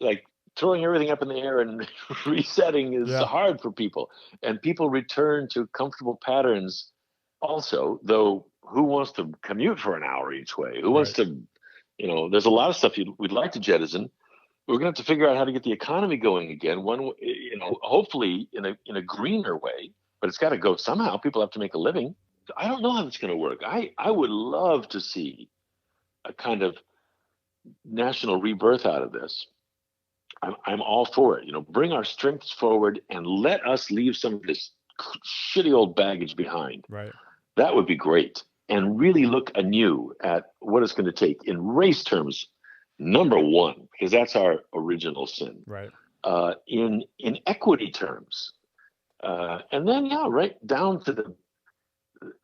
Like throwing everything up in the air and resetting is hard for people, and people return to comfortable patterns. Also, though, who wants to commute for an hour each way? Who wants to? There's a lot of stuff we'd like to jettison. We're going to have to figure out how to get the economy going again. One, hopefully in a greener way. But it's got to go somehow. People have to make a living. I don't know how it's going to work. I would love to see a kind of national rebirth out of this. I'm all for it. Bring our strengths forward and let us leave some of this shitty old baggage behind. Right. That would be great. And really look anew at what it's going to take in race terms. Number one, because that's our original sin. Right. In equity terms. And then, right down to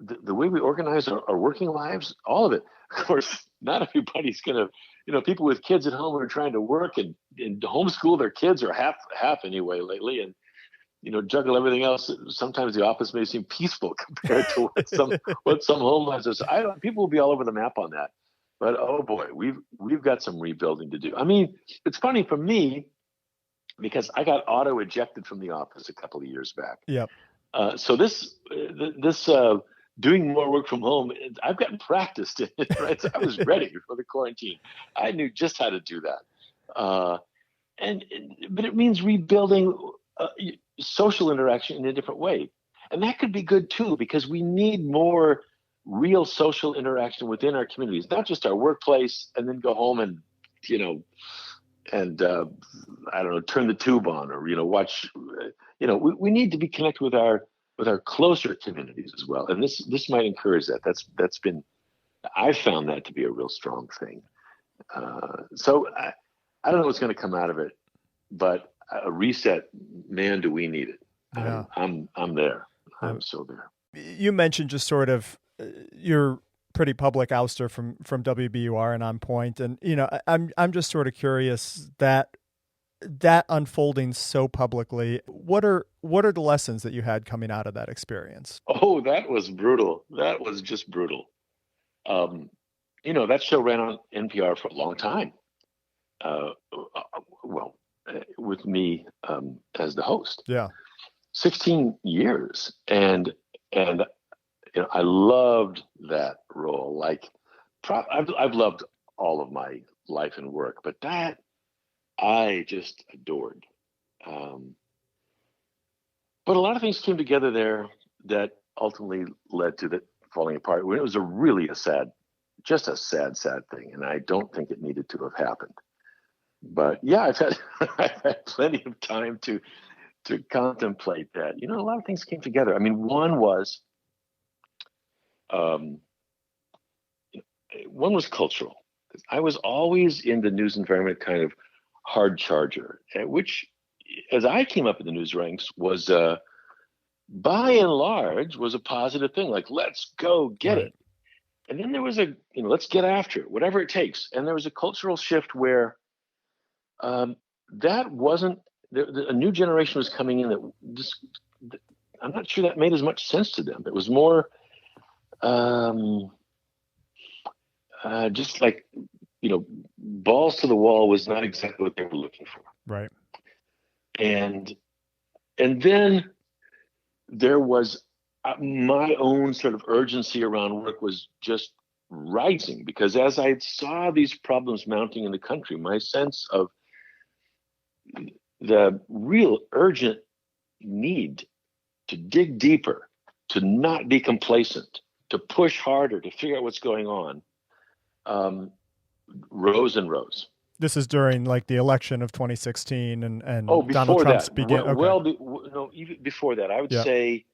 the way we organize our working lives, all of it. Of course, not everybody's going to, people with kids at home are trying to work and homeschool their kids, or half anyway lately, and, juggle everything else. Sometimes the office may seem peaceful compared to what some homelands are. People will be all over the map on that. But, oh boy, we've got some rebuilding to do. I mean, it's funny for me, because I got auto ejected from the office a couple of years back. Yep. So this doing more work from home, I've gotten practiced in it, right? So I was ready for the quarantine. I knew just how to do that. But it means rebuilding social interaction in a different way. And that could be good too, because we need more real social interaction within our communities, not just our workplace and then go home and, I don't know, turn the tube on or, watch, we need to be connected with our closer communities as well. And this might encourage that. I've found that to be a real strong thing. So I don't know what's going to come out of it, but a reset, man, do we need it. Yeah. I'm there. I'm so there. You mentioned just sort of your pretty public ouster from WBUR and On Point, and I'm just sort of curious that unfolding so publicly. What are the lessons that you had coming out of that experience? Oh, that was brutal. That was just brutal. That show ran on NPR for a long time. With me as the host. Yeah. 16 years. And I loved that role. Like, I've loved all of my life and work, but that I just adored. Um, but a lot of things came together there that ultimately led to the falling apart. It was just a sad thing, and I don't think it needed to have happened. But yeah, I've had I've had plenty of time to contemplate that. A lot of things came together. I mean, um, one was cultural. I was always in the news environment kind of hard charger, which, as I came up in the news ranks, was by and large was a positive thing. Like, let's go get Right. it. And then there was let's get after it, whatever it takes. And there was a cultural shift where um, that wasn't, a new generation was coming in that just, I'm not sure that made as much sense to them. It was more um, just like, balls to the wall was not exactly what they were looking for. Right. And then there was my own sort of urgency around work was just rising, because as I saw these problems mounting in the country, my sense of the real urgent need to dig deeper, to not be complacent, to push harder, to figure out what's going on, rose and rose. This is during like the election of 2016 Oh, and Donald before Trump's that, begin. Okay. no, even before that, I would Yeah. say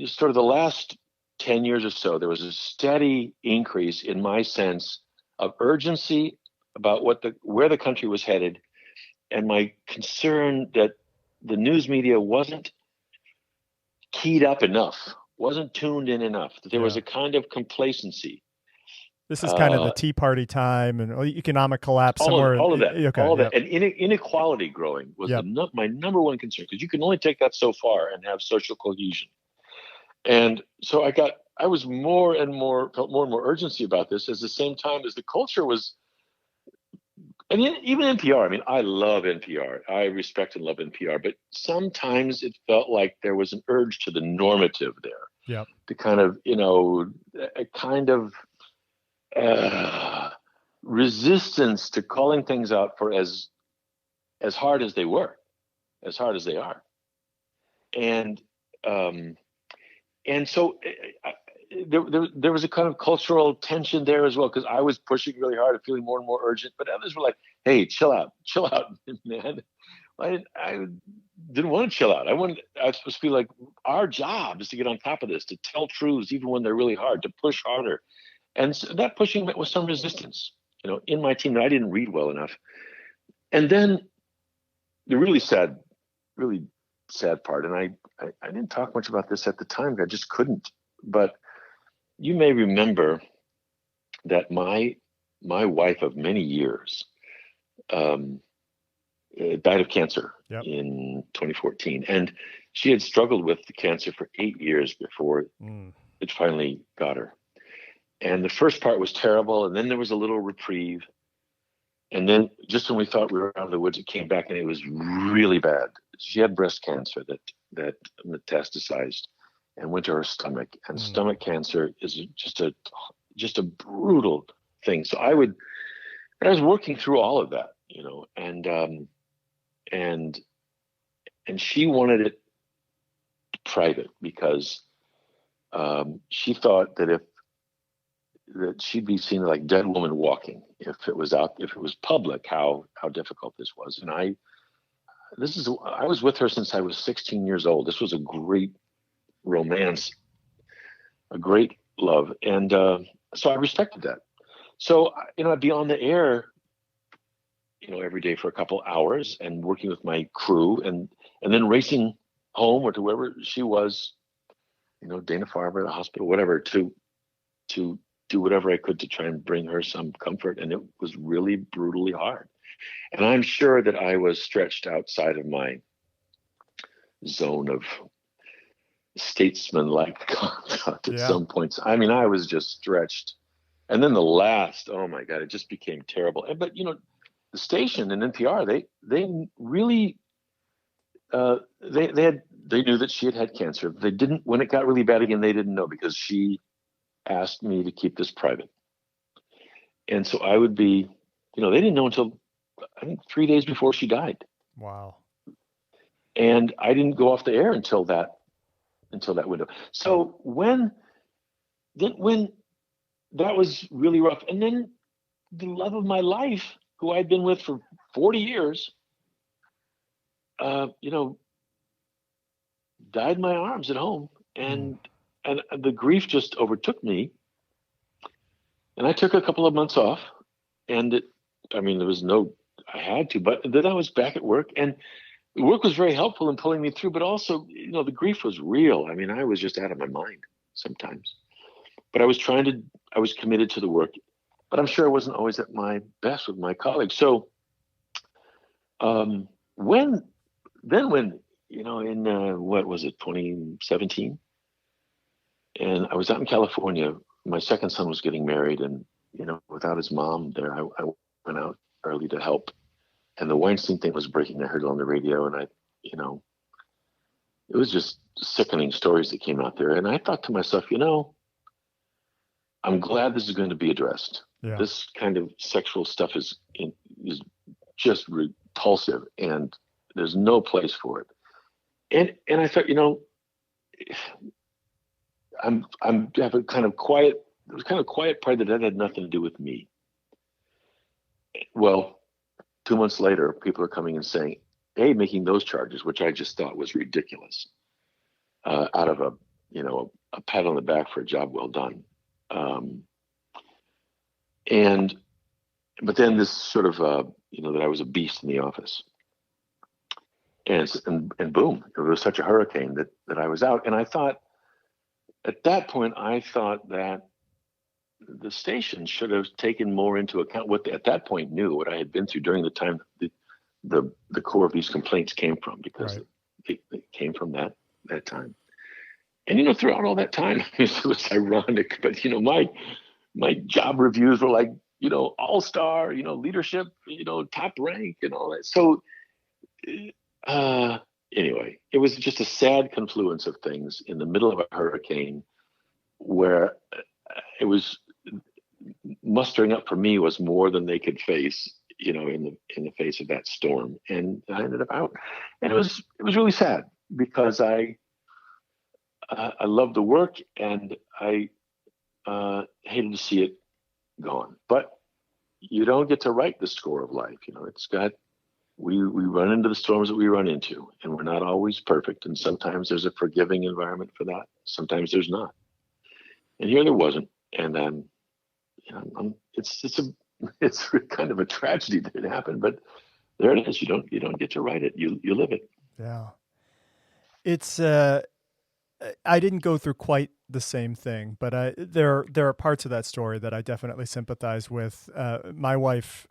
sort of the last 10 years or so, there was a steady increase in my sense of urgency about where the country was headed, and my concern that the news media wasn't keyed up enough, wasn't tuned in enough, that there was Yeah. a kind of complacency. This is kind of the Uh, Tea Party time and economic collapse all of somewhere. all of that, Okay. Yep. and inequality growing was Yep. my number one concern, because you can only take that so far and have social cohesion. And so I was felt more and more urgency about this, at the same time as the culture was, and even NPR. I mean, I love NPR. I respect and love NPR, but sometimes it felt like there was an urge to the normative there, Yep. to kind of, a kind of resistance to calling things out for as hard as they were, as hard as they are, and um, so there was a kind of cultural tension there as well, because I was pushing really hard and feeling more and more urgent, but others were like, "Hey, chill out, man." I didn't want to chill out. I was supposed to be like, our job is to get on top of this, to tell truths even when they're really hard, to push harder, and so that pushing met with some resistance, in my team, that I didn't read well enough. And then the really sad part, and I didn't talk much about this at the time. I just couldn't. But you may remember that my wife of many years um, died of cancer Yep. in 2014, and she had struggled with the cancer for 8 years before it finally got her. And the first part was terrible, and then there was a little reprieve, and then just when we thought we were out of the woods, it came back, and it was really bad. She had breast cancer that metastasized and went to her stomach, and stomach cancer is just a brutal thing. So I was working through all of that, and she wanted it private, because she thought that she'd be seen like dead woman walking if it was public, how difficult this was. And I was with her since I was 16 years old. This was a great romance, a great love, and so I respected that. So I'd be on the air, every day for a couple hours, and working with my crew, and then racing home or to wherever she was, Dana Farber, the hospital, whatever, to do whatever I could to try and bring her some comfort. And it was really brutally hard. And I'm sure that I was stretched outside of my zone of statesman-like conduct at some points. I mean, I was just stretched. And then oh my God, it just became terrible. But the station and NPR, they really they knew that she had cancer. They didn't, when it got really bad again, they didn't know, because she asked me to keep this private. And so I would be, they didn't know until I think 3 days before she died. Wow. and I didn't go off the air until that window. So when that was really rough, and then the love of my life, who I'd been with for 40 years, you know, died in my arms at home, Mm. and the grief just overtook me, and I took a couple of months off, and I mean, there was no, I had to, but then I was back at work, and the work was very helpful in pulling me through, but also, the grief was real. I mean, I was just out of my mind sometimes, but I was committed to the work, but I'm sure I wasn't always at my best with my colleagues. So, um, when, when, in, what was it, 2017? And I was out in California. My second son was getting married, and without his mom there, I went out early to help. And the Weinstein thing was breaking. I heard it on the radio, and it was just sickening stories that came out there. And I thought to myself, I'm glad this is going to be addressed. Yeah. This kind of sexual stuff is just repulsive, and there's no place for it. And I thought, I'm have a kind of quiet. There was kind of quiet pride that had nothing to do with me. Well, 2 months later, people are coming and saying, "Hey, making those charges," which I just thought was ridiculous, out of a pat on the back for a job well done. But then this sort of that I was a beast in the office, and boom, it was such a hurricane that I was out. And I thought, at that point, that the station should have taken more into account what they, at that point, knew what I had been through during the time the core of these complaints came from, because Right. they came from that time. And throughout all that time, it was ironic, but my job reviews were like, all-star, leadership, top rank and all that. So anyway, it was just a sad confluence of things in the middle of a hurricane, where it was mustering up for me was more than they could face, in the face of that storm. And I ended up out, and it was really sad, because I loved the work, and I hated to see it gone. But you don't get to write the score of life. We run into the storms that we run into, and we're not always perfect. And sometimes there's a forgiving environment for that. Sometimes there's not. And here there wasn't. And it's kind of a tragedy that it happened, but there it is. You don't get to write it. You live it. Yeah. It's I didn't go through quite the same thing, but there are parts of that story that I definitely sympathize with. My wife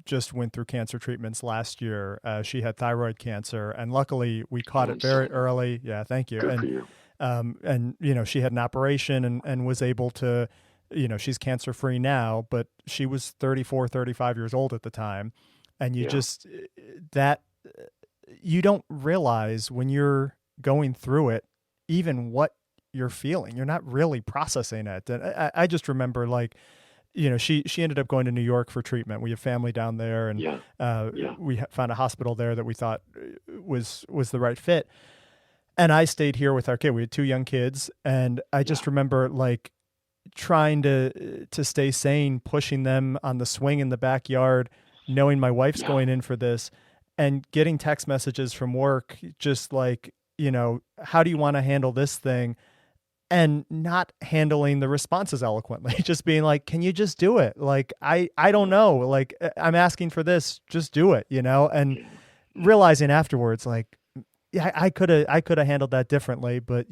just went through cancer treatments last year. She had thyroid cancer, and luckily we caught it very early. Yeah, thank you. Good for you. And she had an operation and was able to, she's cancer free now, but she was 34, 35 years old at the time, and you just that you don't realize when you're going through it, even what you're feeling. You're not really processing it. And I just remember, like, she ended up going to New York for treatment. We have family down there, and we found a hospital there that we thought was the right fit. And I stayed here with our kid. We had 2 young kids, and I just remember, like, trying to stay sane, pushing them on the swing in the backyard, knowing my wife's going in for this, and getting text messages from work, just like, how do you want to handle this thing? And not handling the responses eloquently, just being like, can you just do it? Like, I don't know. Like, I'm asking for this, just do it, and realizing afterwards, like, yeah, I could have handled that differently, but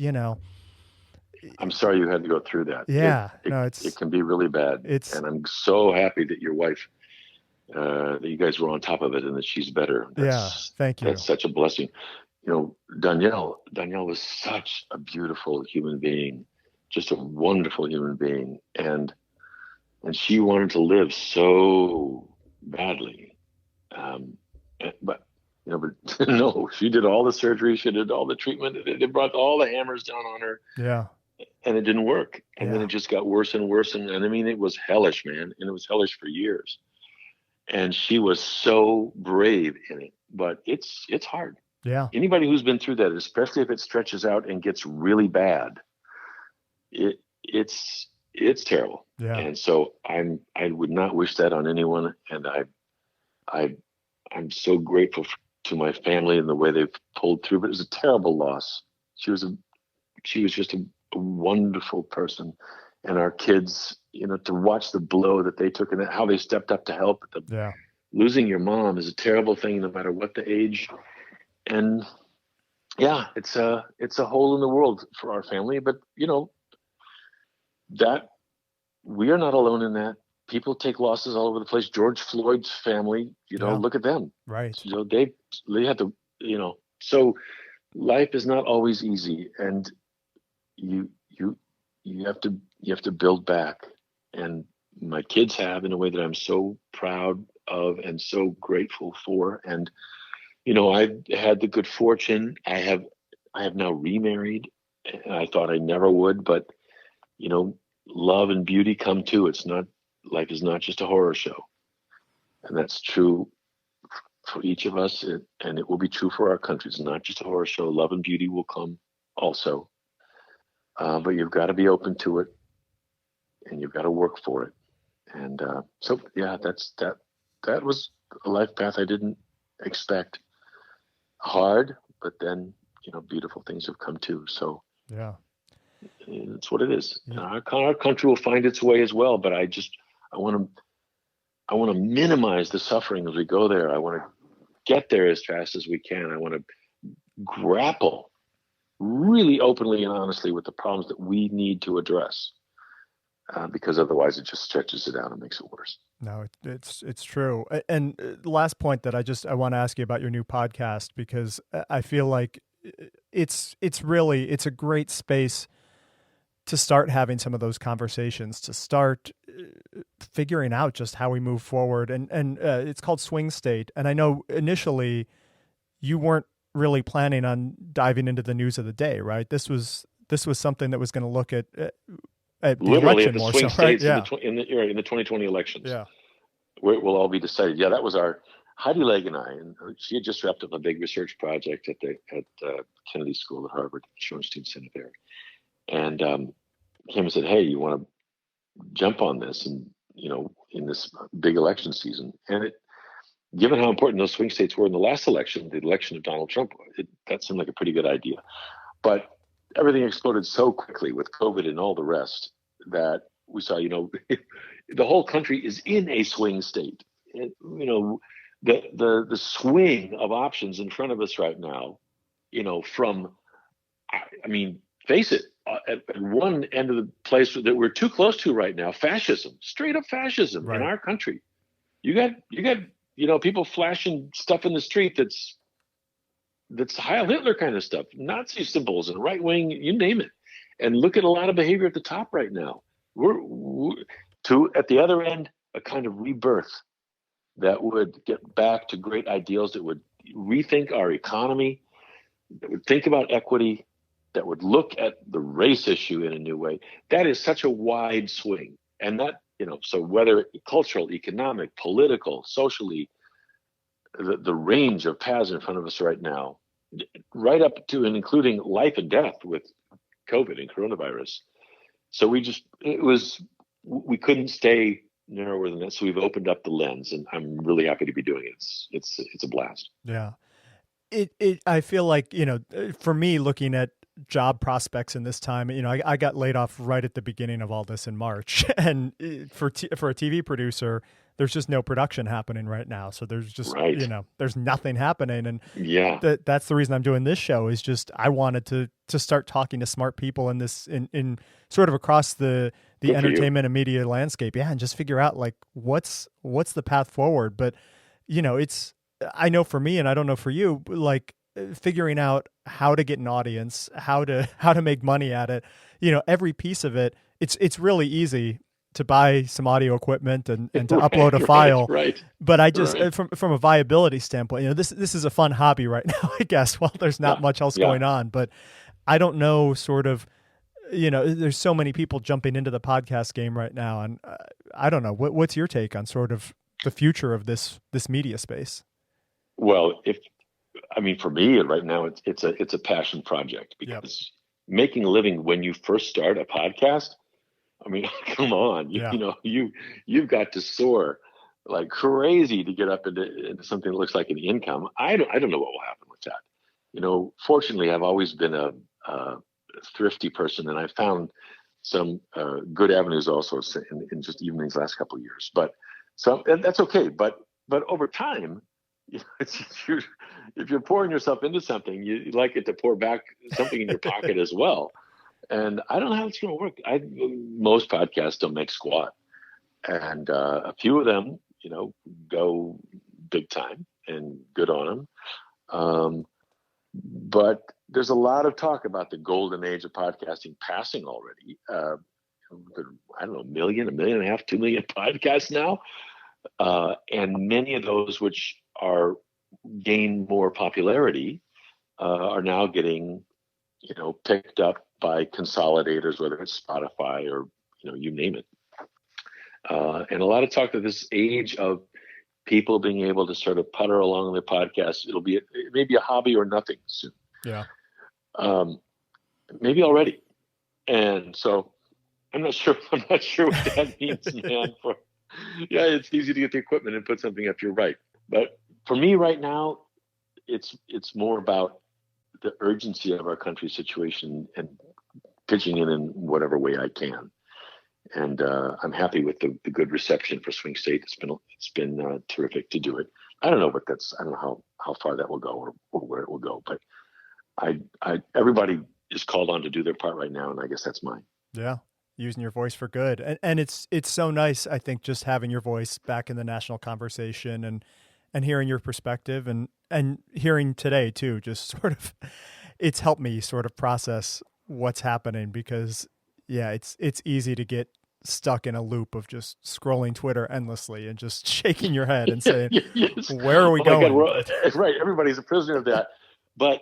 I'm sorry you had to go through that. Yeah, it can be really bad. And I'm so happy that your wife, that you guys were on top of it, and that she's better. Thank you. That's such a blessing. Danielle was such a beautiful human being, just a wonderful human being. And she wanted to live so badly. But no, she did all the surgery. She did all the treatment. They brought all the hammers down on her. Yeah. And it didn't work. And then it just got worse and worse. And I mean, it was hellish, man. And it was hellish for years. And she was so brave in it, but it's hard. Yeah. Anybody who's been through that, especially if it stretches out and gets really bad, it's terrible. Yeah. And so I would not wish that on anyone. And I I'm so grateful to my family and the way they've pulled through. But it was a terrible loss. She was a she was just a wonderful person, and our kids, to watch the blow that they took and how they stepped up to help. Yeah. Losing your mom is a terrible thing, no matter what the age. And yeah, it's a hole in the world for our family. But that we are not alone in that. People take losses all over the place. George Floyd's family, Yeah. look at them. Right. They had to, so life is not always easy, and you you you have to build back. And my kids have, in a way that I'm so proud of and so grateful for. And I've had the good fortune. I have now remarried, and I thought I never would, but you know, love and beauty come too. It's not Life is not just a horror show, and that's true for each of us, and it will be true for our country. It's not just a horror show. Love and beauty will come also, but you've got to be open to it, and you've got to work for it. And so, yeah, that was a life path I didn't expect. Hard, but then beautiful things have come too. So Yeah. it's what it is. Yeah. And our country will find its way as well. But I want to I want to minimize the suffering as we go there. I want to get there as fast as we can. I want to grapple really openly and honestly with the problems that we need to address, because otherwise it just stretches it out and makes it worse. No, it's true. And the last point that I want to ask you about your new podcast, because I feel like it's a great space to start having some of those conversations, to start figuring out just how we move forward. And it's called Swing State. And I know initially you weren't really planning on diving into the news of the day, right? This was something that was going to look at the Literally election at the more swing so, right? states Yeah. in the 2020 elections, Yeah. where it will all be decided. Yeah, that was our Heidi Legg and I, and she had just wrapped up a big research project at Kennedy School at Harvard, Shorenstein Center there, and came and said, "Hey, you want to jump on this?" And in this big election season, and given how important those swing states were in the last election, the election of Donald Trump, that seemed like a pretty good idea. But everything exploded so quickly with COVID and all the rest that we saw, the whole country is in a swing state. The swing of options in front of us right now, from, I mean, face it, at one end of the place that we're too close to right now, fascism, straight up fascism in Right. our country. You got people flashing stuff in the street that's Heil Hitler kind of stuff, Nazi symbols and right wing, you name it. And look at a lot of behavior at the top right now. We're at the other end, a kind of rebirth that would get back to great ideals, that would rethink our economy, that would think about equity, that would look at the race issue in a new way. That is such a wide swing. And that, so whether cultural, economic, political, socially, the range of paths in front of us right now, right up to and including life and death with COVID and coronavirus. So we couldn't stay narrower than that. So we've opened up the lens, and I'm really happy to be doing it. It's a blast. Yeah. I feel like, for me, looking at job prospects in this time, I got laid off right at the beginning of all this in March. And for a TV producer, there's just no production happening right now. So there's just, Right. There's nothing happening. And Yeah. that's the reason I'm doing this show, is just, I wanted to start talking to smart people in sort of across the Good for entertainment and media landscape. Yeah. And just figure out like, what's the path forward. But, I know for me, and I don't know for you, like figuring out how to get an audience, how to make money at it, every piece of it, it's really easy to buy some audio equipment and to upload a file. Right. But I just, from a viability standpoint, this is a fun hobby right now, I guess, while there's not much else going on. But I don't know, sort of, there's so many people jumping into the podcast game right now. And I don't know, what's your take on sort of the future of this media space? Well, I mean, for me right now, it's a passion project Yep. because making a living when you first start a podcast, I mean, come on, Yeah. you've got to soar like crazy to get up into something that looks like an income. I don't know what will happen with that. Fortunately, I've always been a thrifty person, and I've found some good avenues also in just even these last couple of years. But and that's okay. But over time, if you're pouring yourself into something, you like it to pour back something in your pocket as well. And I don't know how it's going to work. Most podcasts don't make squat, and a few of them, go big time, and good on them. But there's a lot of talk about the golden age of podcasting passing already. I don't know, 1.5, 2 million podcasts now, and many of those which are gain more popularity are now getting, picked up by consolidators, whether it's Spotify or you name it. And a lot of talk of this age of people being able to sort of putter along their podcasts. It may be a hobby or nothing soon. Yeah. Maybe already. And so I'm not sure what that means, man. It's easy to get the equipment and put something up. You're right. But for me right now, it's more about the urgency of our country's situation and pitching in whatever way I can. And I'm happy with the good reception for Swing State. It's been terrific to do it. I don't know how far that will go or where it will go, but everybody is called on to do their part right now, and I guess that's mine. Yeah, using your voice for good, and it's so nice. I think just having your voice back in the national conversation and hearing your perspective and hearing today too. Just sort of, it's helped me sort of process what's happening because it's easy to get stuck in a loop of just scrolling Twitter endlessly and just shaking your head and saying, yes. Where are we going? God, right. Everybody's a prisoner of that. But,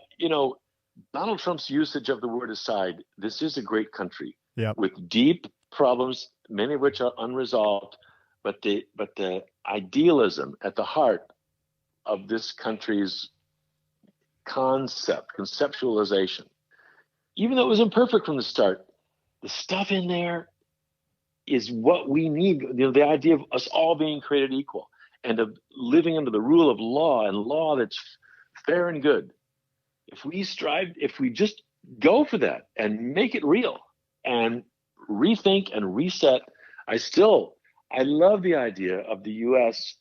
Donald Trump's usage of the word aside, this is a great country with deep problems, many of which are unresolved. But the idealism at the heart of this country's conceptualization, even though it was imperfect from the start, the stuff in there is what we need. The idea of us all being created equal and of living under the rule of law and law that's fair and good. If we just go for that and make it real and rethink and reset, I love the idea of the U.S.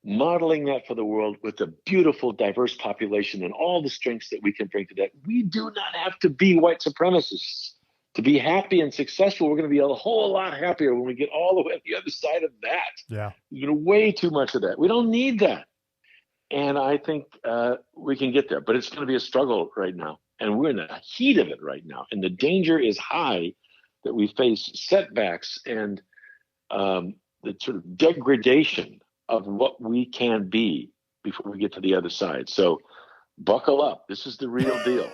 modeling that for the world with a beautiful, diverse population and all the strengths that we can bring to that. We do not have to be white supremacists to be happy and successful. We're going to be a whole lot happier when we get all the way on the other side of that. Yeah. Way too much of that. We don't need that. And I think we can get there, but it's going to be a struggle right now. And we're in the heat of it right now. And the danger is high that we face setbacks and the sort of degradation of what we can be before we get to the other side. So buckle up. This is the real deal.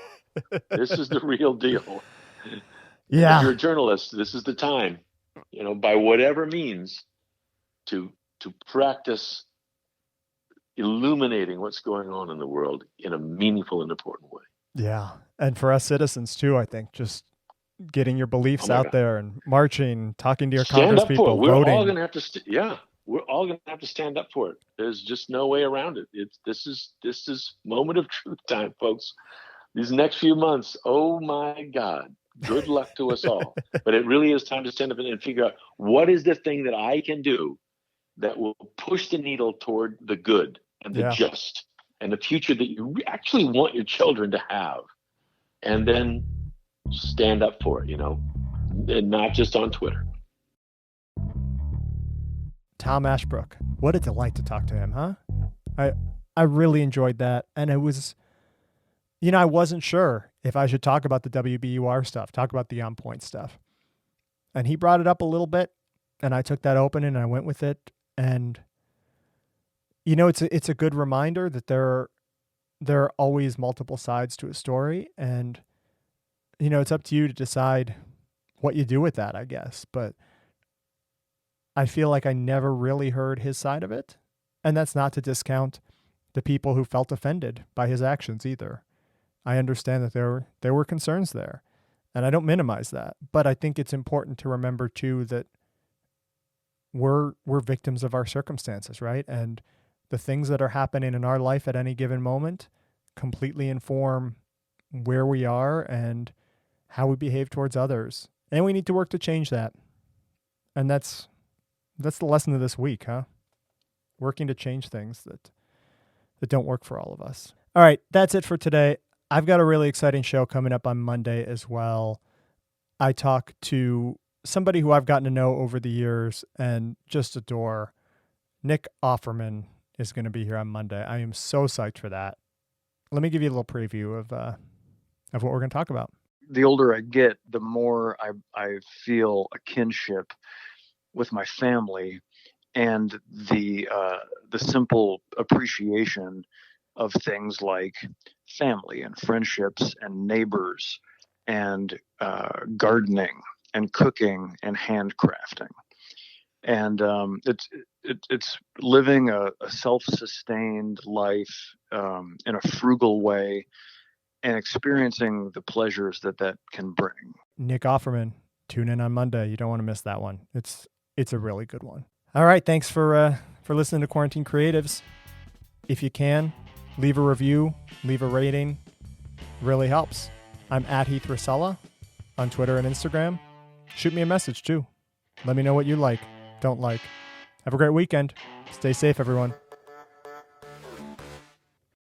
This is the real deal. Yeah. If you're a journalist, this is the time, by whatever means to practice illuminating what's going on in the world in a meaningful and important way. Yeah. And for us citizens too, I think just getting your beliefs out there and marching, talking to your congresspeople, voting. We're all going to have to we're all going to have to stand up for it. There's just no way around it. This is moment of truth time, folks. These next few months, oh my God, good luck to us all. But it really is time to stand up and figure out what is the thing that I can do that will push the needle toward the good and the just and the future that you actually want your children to have. And then stand up for it, and not just on Twitter. Tom Ashbrook. What a delight to talk to him, huh? I really enjoyed that. And it was, I wasn't sure if I should talk about the WBUR stuff, talk about the On Point stuff. And he brought it up a little bit, and I took that open and I went with it. And, it's a good reminder that there are always multiple sides to a story. And, it's up to you to decide what you do with that, I guess. But I feel like I never really heard his side of it. And that's not to discount the people who felt offended by his actions either. I understand that there were concerns there, and I don't minimize that. But I think it's important to remember too that we're victims of our circumstances, right? And the things that are happening in our life at any given moment completely inform where we are and how we behave towards others. And we need to work to change that. And that's the lesson of this week, huh? Working to change things that don't work for all of us. All right, that's it for today. I've got a really exciting show coming up on Monday as well. I talk to somebody who I've gotten to know over the years and just adore. Nick Offerman is going to be here on Monday. I am so psyched for that. Let me give you a little preview of what we're going to talk about. The older I get, the more I feel a kinship with my family and the simple appreciation of things like family and friendships and neighbors and gardening and cooking and handcrafting. And it's living a self-sustained life in a frugal way and experiencing the pleasures that can bring. Nick Offerman, tune in on Monday. You don't want to miss that one. It's a really good one. All right, thanks for listening to Quarantine Creatives. If you can, leave a review, leave a rating. Really helps. I'm at Heath Racela on Twitter and Instagram. Shoot me a message too. Let me know what you like, don't like. Have a great weekend. Stay safe, everyone.